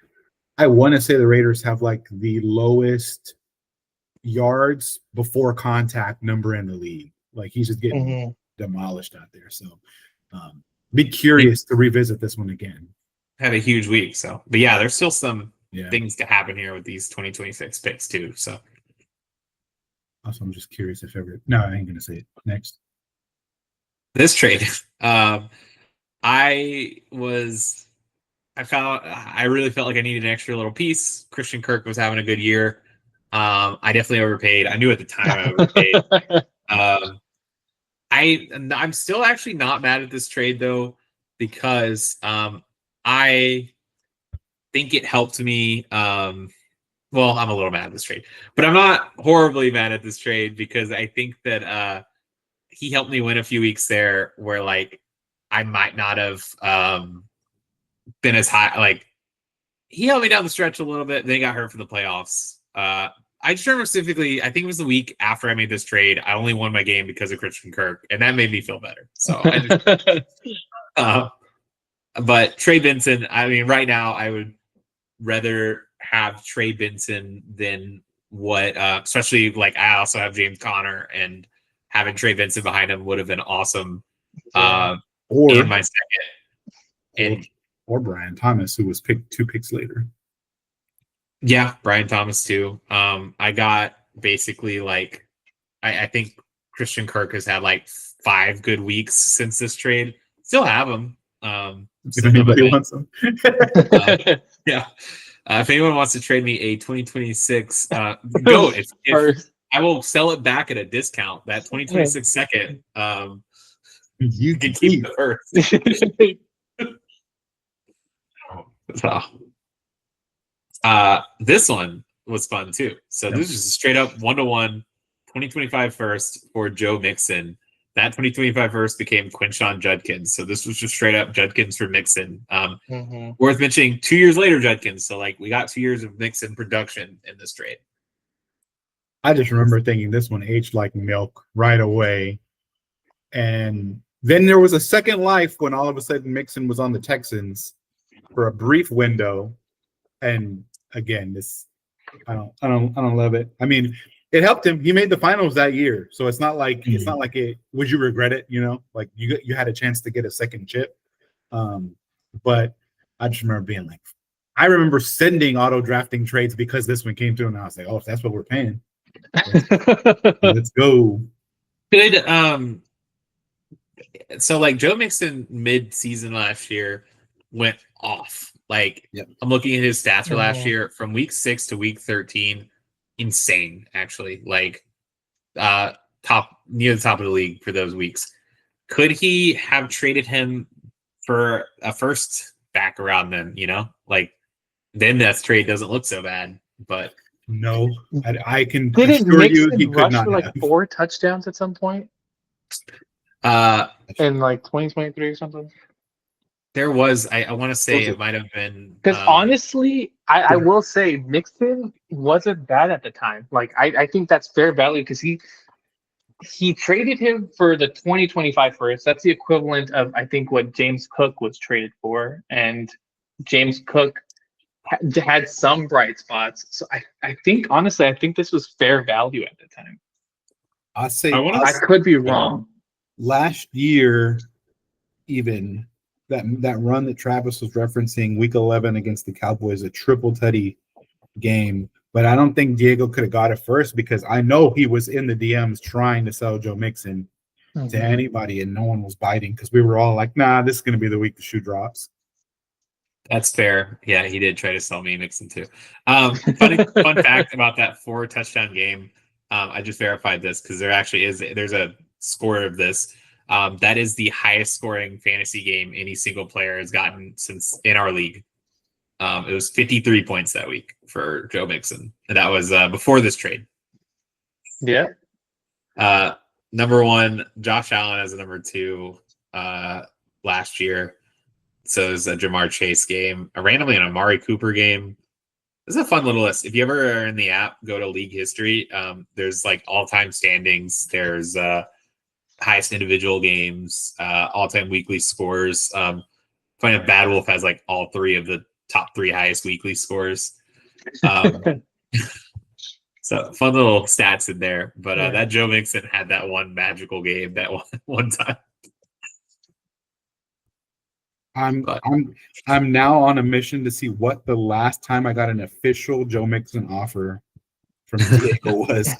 I want to say the Raiders have like the lowest yards before contact number in the league. Like he's just getting demolished out there. So be curious to revisit this one again.
Had a huge week. So, but yeah, there's still some things to happen here with these 2026 picks too. So.
Also, I'm just curious if ever. No, I ain't gonna say it. Next.
This trade, I really felt like I needed an extra little piece. Christian Kirk was having a good year. I definitely overpaid. I knew at the time I overpaid. I'm still actually not mad at this trade though, because I think it helped me well, I'm a little mad at this trade, but I'm not horribly mad at this trade because I think that he helped me win a few weeks there where like I might not have been as high. Like he helped me down the stretch a little bit. Then he got hurt for the playoffs. I just remember specifically, I think it was the week after I made this trade. I only won my game because of Christian Kirk, and that made me feel better. So, but Trey Benson, I mean, right now I would rather have Trey Benson than what, especially like I also have James Conner, and having Trey Benson behind him would have been awesome.
Or
in my second,
or Brian Thomas, who was picked 2 picks later.
Yeah, Brian Thomas too. I got basically like I think Christian Kirk has had like 5 good weeks since this trade. Still have him.
If anybody wants them.
Yeah. If anyone wants to trade me a 2026 go, if I will sell it back at a discount. That 2026 second.
You
can keep the first. This one was fun too. So this is just straight up 1-to-1 2025 first for Joe Mixon. That 2025 first became Quinshon Judkins. So this was just straight up Judkins for Mixon. Worth mentioning, 2 years later, Judkins. So like we got 2 years of Mixon production in this trade.
I just remember thinking this one aged like milk right away. And then there was a second life when all of a sudden Mixon was on the Texans for a brief window. And again, this I don't love it. I mean, it helped him. He made the finals that year, so it's not like it. Would you regret it? You know, like you had a chance to get a second chip. But I just remember being like, I remember sending auto drafting trades because this one came through, and I was like, oh, if that's what we're paying, let's go.
Good. So like Joe Mixon mid-season last year went off. Like I'm looking at his stats for last year from week 6 to week 13. Insane, actually. Like near the top of the league for those weeks. Could he have traded him for a first back around then? You know, like then that trade doesn't look so bad. But
no, I can
didn't
assure you
Mixon
he could
rush
not
for like
have
4 touchdowns at some point in like 2023 or something.
There was, I want to say it might have been
because honestly, I will say Mixon wasn't bad at the time. Like I think that's fair value because he traded him for the 2025 first. That's the equivalent of I think what James Cook was traded for, and James Cook had some bright spots. So I think honestly, I think this was fair value at the time. I could be wrong.
Last year, even. That run that Travis was referencing, week 11 against the Cowboys, a triple tutty game. But I don't think Diego could have got it first because I know he was in the DMs trying to sell Joe Mixon to anybody, and no one was biting because we were all like, nah, this is going to be the week the shoe drops.
That's fair. Yeah, he did try to sell me Mixon too. Fun fact about that 4 touchdown game. I just verified this because there's a score of this. That is the highest scoring fantasy game any single player has gotten since in our league. It was 53 points that week for Joe Mixon. And that was before this trade.
Yeah.
Number 1, Josh Allen as a number 2 last year. So it was a Jamar Chase game. Randomly an Amari Cooper game. This is a fun little list. If you ever are in the app, go to league history. There's like all-time standings. There's highest individual games, all-time weekly scores. Find out Bad Wolf has like all 3 of the top 3 highest weekly scores. So fun little stats in there. But that Joe Mixon had that one magical game that one time.
I'm now on a mission to see what the last time I got an official Joe Mixon offer from Diego was.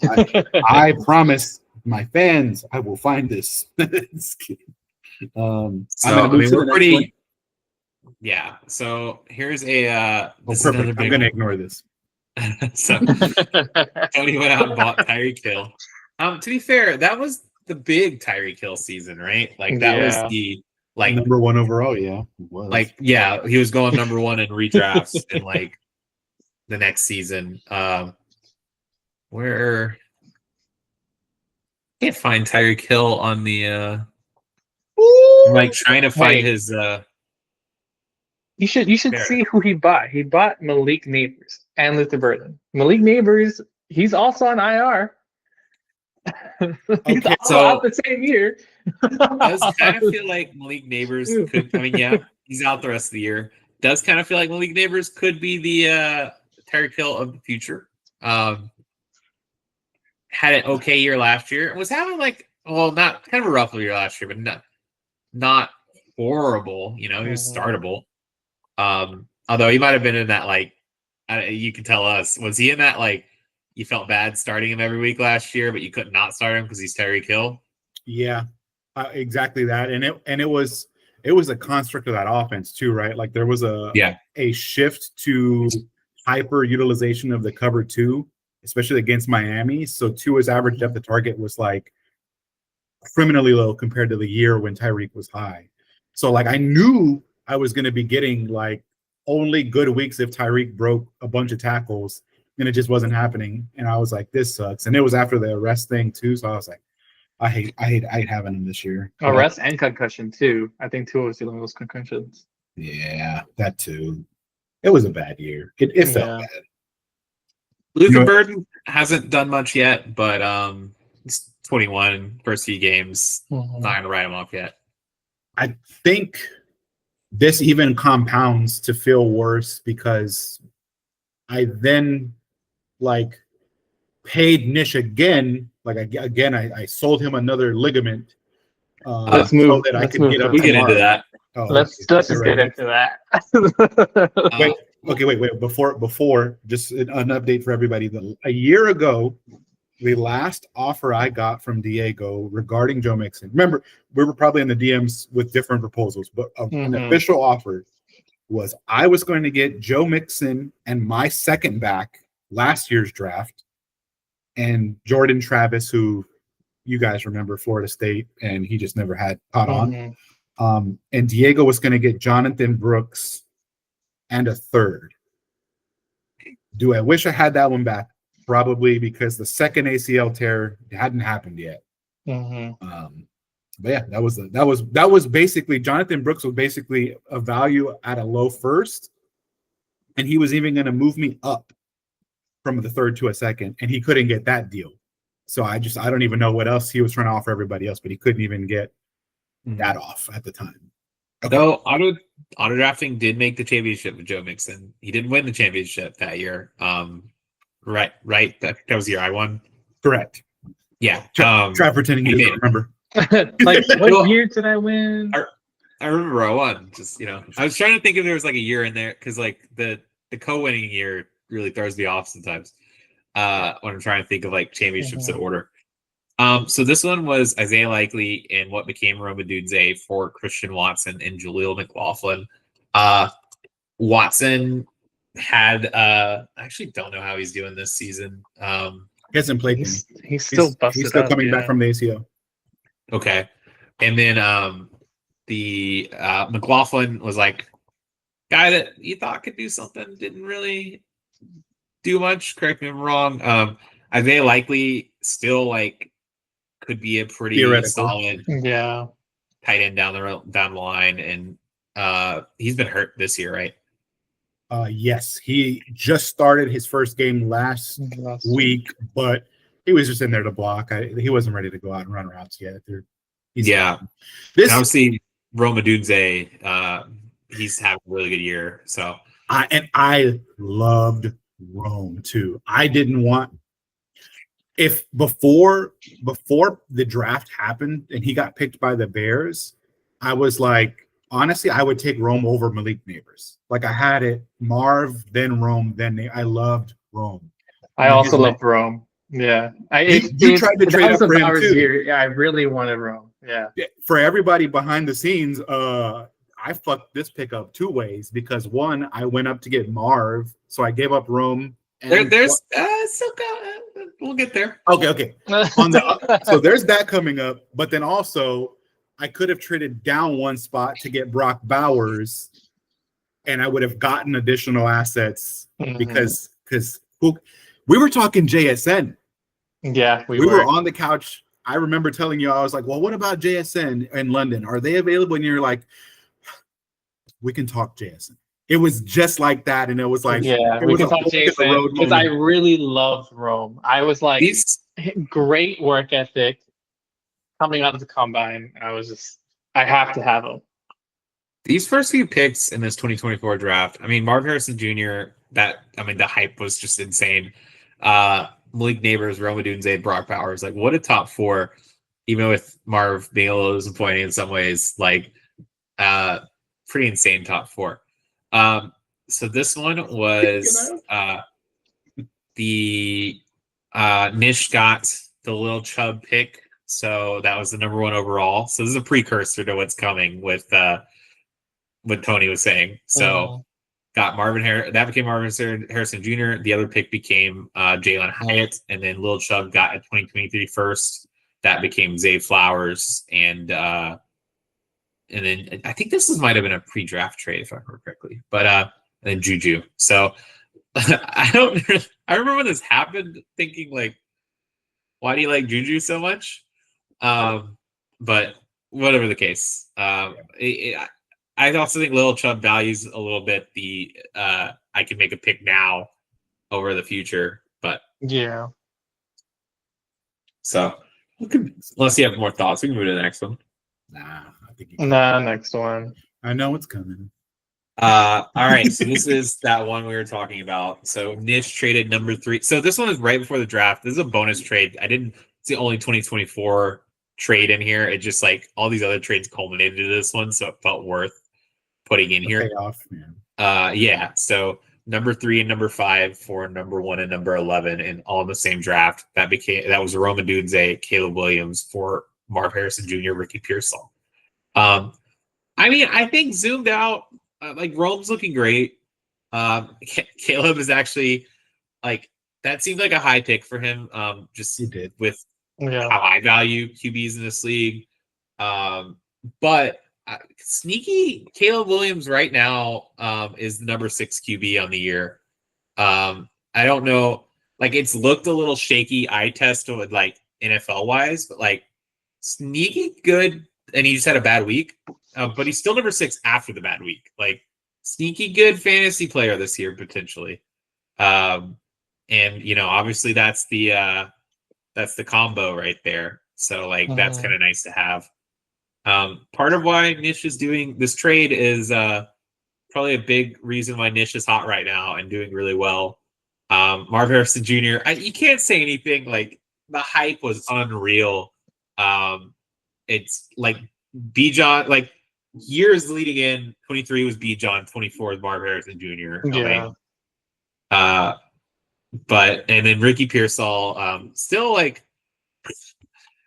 I promise my fans, I will find this.
We're pretty. Yeah. So here's a.
Perfect. I'm gonna ignore this.
So Tony went out and bought Tyreek Hill. To be fair, that was the big Tyreek Hill season, right? Like that was the
number 1 overall. Yeah.
Like he was going number 1 in redrafts and like the next season. Where can't find Tyreek Hill on the I'm like trying to find
Hey.
his
You should
there.
see who he bought. He bought Malik Neighbors and Luther Burden. Malik Neighbors, he's also on IR. He's
Okay,
also out the same year.
Does kind of feel like Malik Neighbors could. I mean, yeah, he's out the rest of the year. Does kind of feel like Malik Neighbors could be the Tyreek Hill of the future. Had an okay year last year. Was having not kind of a rough year last year, but not horrible. You know, he was startable. Although he might have been in that you can tell us, was he in that you felt bad starting him every week last year, but you could not start him because he's Tyreek Hill?
Yeah, exactly that. And it was a construct of that offense too, right? Like there was a shift to hyper utilization of the cover two, especially against Miami. So Tua's average depth of target was like criminally low compared to the year when Tyreek was high. So I knew I was going to be getting only good weeks if Tyreek broke a bunch of tackles, and it just wasn't happening. And I was like, this sucks. And it was after the arrest thing too. So I was like, I hate having him this year.
Arrest and concussion too. I think Tua was dealing with those concussions.
Yeah, that too. It was a bad year. It felt bad.
Luther Burden hasn't done much yet, but he's 21, first few games. Not gonna write him off yet.
I think this even compounds to feel worse because I then paid Nish again. I sold him another ligament.
Let's move.
So that I could get up.
We get into that.
Oh,
let's just get into that.
Wait. Before, just an update for everybody. A year ago, the last offer I got from Diego regarding Joe Mixon. Remember, we were probably in the DMs with different proposals, but an official offer was I was going to get Joe Mixon and my second back last year's draft, and Jordan Travis, who you guys remember, Florida State, and he just never had caught on. And Diego was going to get Jonathan Brooks and a third. Do I wish I had that one back? Probably, because the second ACL tear hadn't happened yet. But yeah, that was basically Jonathan Brooks was basically a value at a low first, and he was even going to move me up from the third to a second, and he couldn't get that deal. So I don't even know what else he was trying to offer everybody else, but he couldn't even get that off at the time. Okay.
Though auto drafting did make the championship with Joe Mixon. He didn't win the championship that year. Right. That was the year I won.
Correct.
Yeah.
Try pretending you didn't remember.
What year did I win?
I remember I won. Just I was trying to think if there was a year in there because the co-winning year really throws me off sometimes when I'm trying to think of championships in order. So this one was Isaiah Likely and what became Rome Odunze for Christian Watson and Jaleel McLaughlin. Watson had I actually don't know how he's doing this season.
He hasn't played.
He's still busted.
He's still coming back from the ACL.
Okay, and then the McLaughlin was guy that you thought could do something, didn't really do much. Correct me if I'm wrong. Isaiah Likely still could be a pretty solid tight end down the line, and he's been hurt this year, right?
Yes, he just started his first game last week, but he was just in there to block. He wasn't ready to go out and run routes yet.
Obviously, Rome Odunze, he's having a really good year. So
I loved Rome too. I didn't want before the draft happened and he got picked by the Bears, I was honestly, I would take Rome over Malik Neighbors. I had it Marv, then Rome, then I loved Rome.
I also loved Rome. Yeah,
you tried to trade up for him too.
Year. Yeah, I really wanted Rome. Yeah.
For everybody behind the scenes, I fucked this pick up two ways because one, I went up to get Marv, so I gave up Rome.
There's we'll get there.
Okay. So there's that coming up, but then also I could have traded down one spot to get Brock Bowers, and I would have gotten additional assets because because we were talking JSN.
Yeah,
We were on the couch. I remember telling you, I was like, well, what about JSN in London? Are they available? And you're like, we can talk JSN. It was just like that. And it was like,
yeah, we can talk JSN because I really loved Rome. I was like, great work ethic coming out of the combine. I have to have him.
These first few picks in this 2024 draft, I mean, Marv Harrison Jr., the hype was just insane. Malik Neighbors, Rome Odunze, Brock Powers, like what a top four, even with Marv being a little disappointing in some ways, like pretty insane top four. So this one was the Nish got the Lil Chubb pick. So that was the number one overall. So this is a precursor to what's coming with what Tony was saying. So got that became Marvin Harrison Jr. The other pick became Jalen Hyatt, and then Lil Chubb got a 2023 first. That became Zay Flowers, and then I think this might have been a pre-draft trade if I remember correctly. But and then Juju. So I remember when this happened, thinking like, why do you like Juju so much? But whatever the case, I also think Lil Chubb values a little bit the I can make a pick now over the future, but
yeah.
So unless you have more thoughts, we can move to the next one.
Next one.
I know what's coming.
All right, so this is that one we were talking about. So Nish traded number 3. So this one is right before the draft. This is a bonus trade. It's the only 2024 trade in here. It just like all these other trades culminated to this one, so it felt worth putting in here.
Payoff, man.
Yeah. So number 3 and number 5 for number 1 and number 11, and all in the same draft. That was Roman Dunze, Caleb Williams for Marv Harrison Jr., Ricky Pearsall. I mean, I think zoomed out, like Rome's looking great. Caleb is actually like that seemed like a high pick for him. Just with how I value QBs in this league. But sneaky Caleb Williams right now is the number 6 QB on the year. I don't know, like it's looked a little shaky eye test with like NFL wise, but like sneaky good, and he just had a bad week. But he's still number 6 after the bad week. Like sneaky good fantasy player this year potentially. And obviously that's the combo right there. So like that's kind of nice to have. Part of why Nish is doing this trade is probably a big reason why Nish is hot right now and doing really well. Marv Harrison Jr., you can't say anything, like the hype was unreal. It's like Bijan, like years leading in, 23 was Bijan, 24 is Marv Harrison Jr.
Yeah.
And then Ricky Pearsall, still like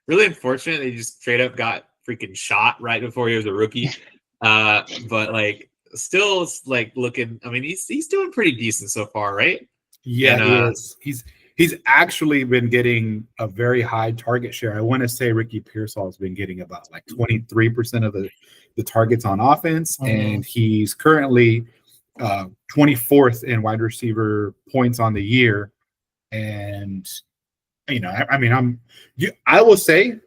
really unfortunate. They just straight up got freaking shot right before he was a rookie. But like still it's like looking, I mean, he's doing pretty decent so far, right?
Yeah, he is. He's actually been getting a very high target share. I want to say Ricky Pearsall has been getting about like 23% of the targets on offense, and he's currently 24th in wide receiver points on the year. And I will say,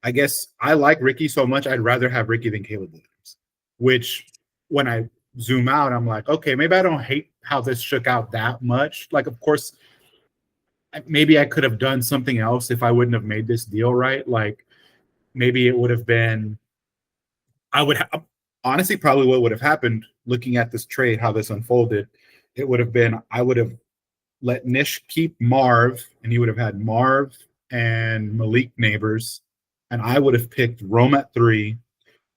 I guess I like Ricky so much, I'd rather have Ricky than Caleb Williams, which when I zoom out, I'm like, okay, maybe I don't hate how this shook out that much. Like, of course, maybe I could have done something else if I wouldn't have made this deal, right? Like maybe it would have been, honestly, probably what would have happened looking at this trade, how this unfolded, it would have been, I would have let Nish keep Marv, and he would have had Marv and Malik Neighbors, and I would have picked Rome at 3,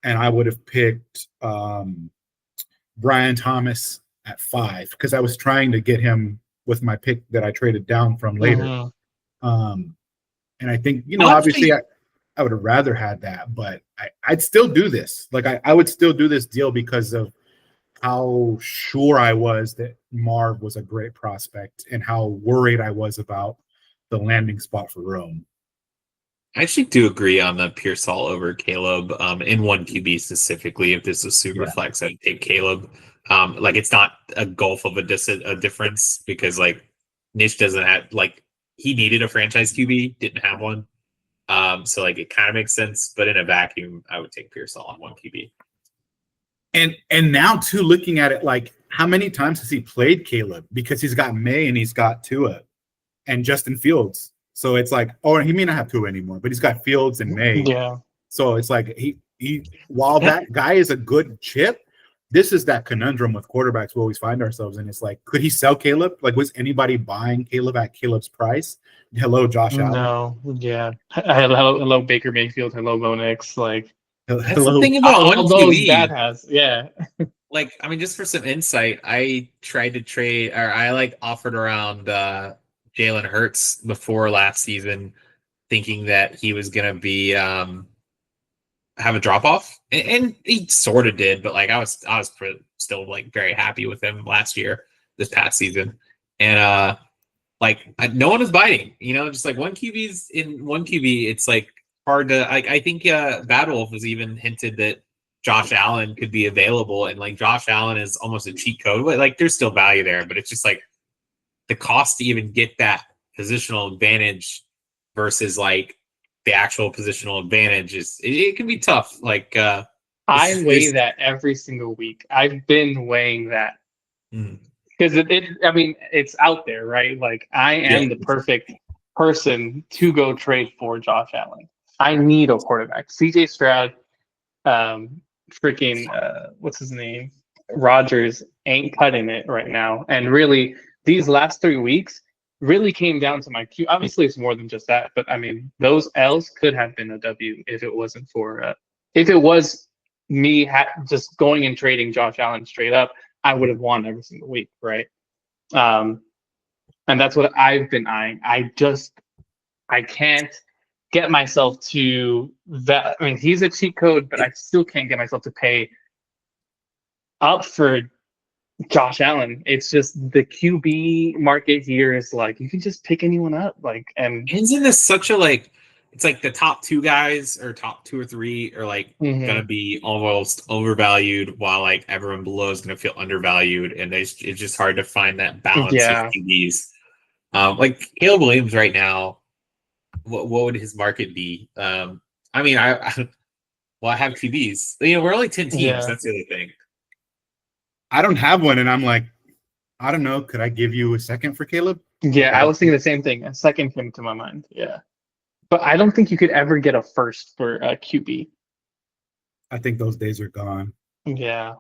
and I would have picked Brian Thomas at 5, because I was trying to get him with my pick that I traded down from later. And I think, obviously I would have rather had that, but I'd still do this. Like I would still do this deal because of how sure I was that Marv was a great prospect and how worried I was about the landing spot for Rome.
I actually do agree on the Pearsall over Caleb in one QB specifically. If this was super flex, I'd take Caleb. Like it's not a gulf of a difference because like Nish doesn't have like he needed a franchise QB, didn't have one. So like it kind of makes sense, but in a vacuum, I would take Pearsall on one QB.
And now too, looking at it, like how many times has he played Caleb? Because he's got May and he's got Tua and Justin Fields. So it's like, oh, he may not have Tua anymore, but he's got Fields and May.
Yeah.
So it's like he while that guy is a good chip, this is that conundrum with quarterbacks we always find ourselves in. It's like, could he sell Caleb? Like, was anybody buying Caleb at Caleb's price? Hello, Josh Allen.
No, yeah. Hello, Baker Mayfield. Hello, Bo Nix. Like,
That's
Hello.
the thing about one
all those
QB.
that has, yeah.
Like, I mean, just for some insight, I tried to trade, or I like offered around Jalen Hurts before last season, thinking that he was gonna be have a drop off, and he sort of did, but like I was still like very happy with him last year, this past season, and no one is biting, just like one QB's in one QB, it's like hard to. I think Bad Wolf was even hinted that Josh Allen could be available, and like Josh Allen is almost a cheat code, but like there's still value there, but it's just like the cost to even get that positional advantage versus like the actual positional advantage it can be tough. Like
I weigh that every single week. I've been weighing that because I mean, it's out there, right? Like I am the perfect person to go trade for Josh Allen. I need a quarterback. CJ Stroud, what's his name? Rodgers ain't cutting it right now. And really, these last 3 weeks really came down to my Q. Obviously, it's more than just that, but I mean, those L's could have been a W if it wasn't for if it was me just going and trading Josh Allen straight up. I would have won every single week, right? And that's what I've been eyeing. I can't get myself to that. I mean, he's a cheat code, but I still can't get myself to pay up for Josh Allen. It's just the QB market here is like you can just pick anyone up, and
isn't this such a like? It's like the top two guys or top two or three are like gonna be almost overvalued, while like everyone below is gonna feel undervalued, and it's just hard to find that balance with QBs. Like Caleb Williams right now, what would his market be? I mean, I have QBs. We're only 10 teams.
Yeah.
That's the other thing.
I don't have one, and I'm like, I don't know. Could I give you a second for Caleb?
Yeah, I was thinking the same thing. A second came to my mind. Yeah, but I don't think you could ever get a first for a QB.
I think those days are gone.
Yeah,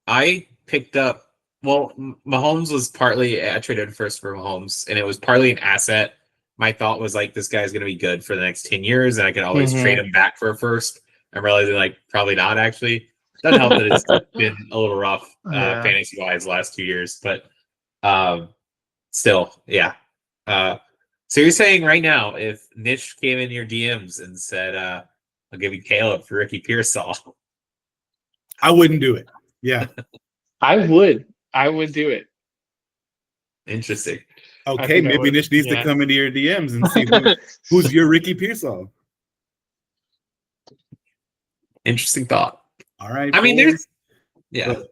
I picked up. Well, Mahomes was partly. I traded first for Mahomes, and it was partly an asset. My thought was like, this guy's going to be good for the next 10 years, and I can always trade him back for a first. I'm realizing like probably not actually. Doesn't help that it's been a little rough fantasy-wise the last 2 years, but still, yeah. So you're saying right now, if Nish came in your DMs and said, I'll give you Caleb for Ricky Pearsall.
I wouldn't do it. Yeah.
I would do it.
Interesting.
Okay, maybe Nish needs to come into your DMs and see who's your Ricky Pearsall.
Interesting thought.
All right.
I mean, there's
no.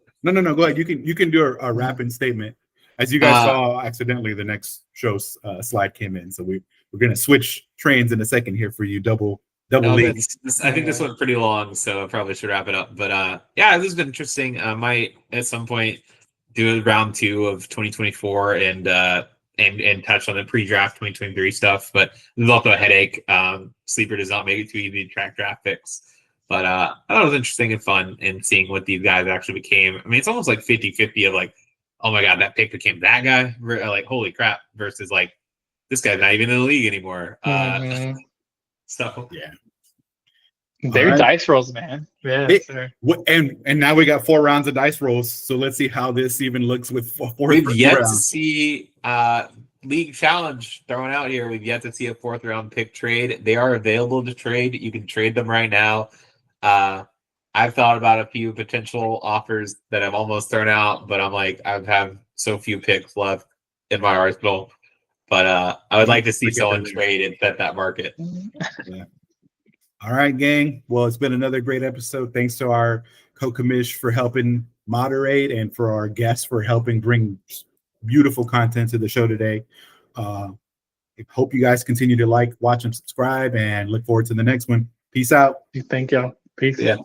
Go ahead. You can do a rapping statement. As you guys saw, accidentally, the next show slide came in, so we're gonna switch trains in a second here for you. Double league.
I think this went pretty long, so I probably should wrap it up. But yeah, this has been interesting. I might at some point do a round 2 of 2024 and touch on the pre-draft 2023 stuff. But there's also a headache. Sleeper does not make it too easy to track draft picks. But I thought it was interesting and fun in seeing what these guys actually became. I mean, it's almost like 50-50 of like, oh my God, that pick became that guy. Like, holy crap, versus like, this guy's not even in the league anymore. So,
yeah.
They're dice rolls, man. Yeah.
And now we got 4 rounds of dice rolls. So let's see how this even looks with 4
we've yet
rounds.
To see League Challenge thrown out here. We've yet to see a 4th round pick trade. They are available to trade. You can trade them right now. I've thought about a few potential offers that I've almost thrown out, but I'm like, I have so few picks left in my arsenal. But I would like to see someone trade and set that market.
Yeah. All right, gang. Well, it's been another great episode. Thanks to our co-commish for helping moderate and for our guests for helping bring beautiful content to the show today. Hope you guys continue to like, watch, and subscribe, and look forward to the next one. Peace out.
Thank y'all. Peace.
Yeah.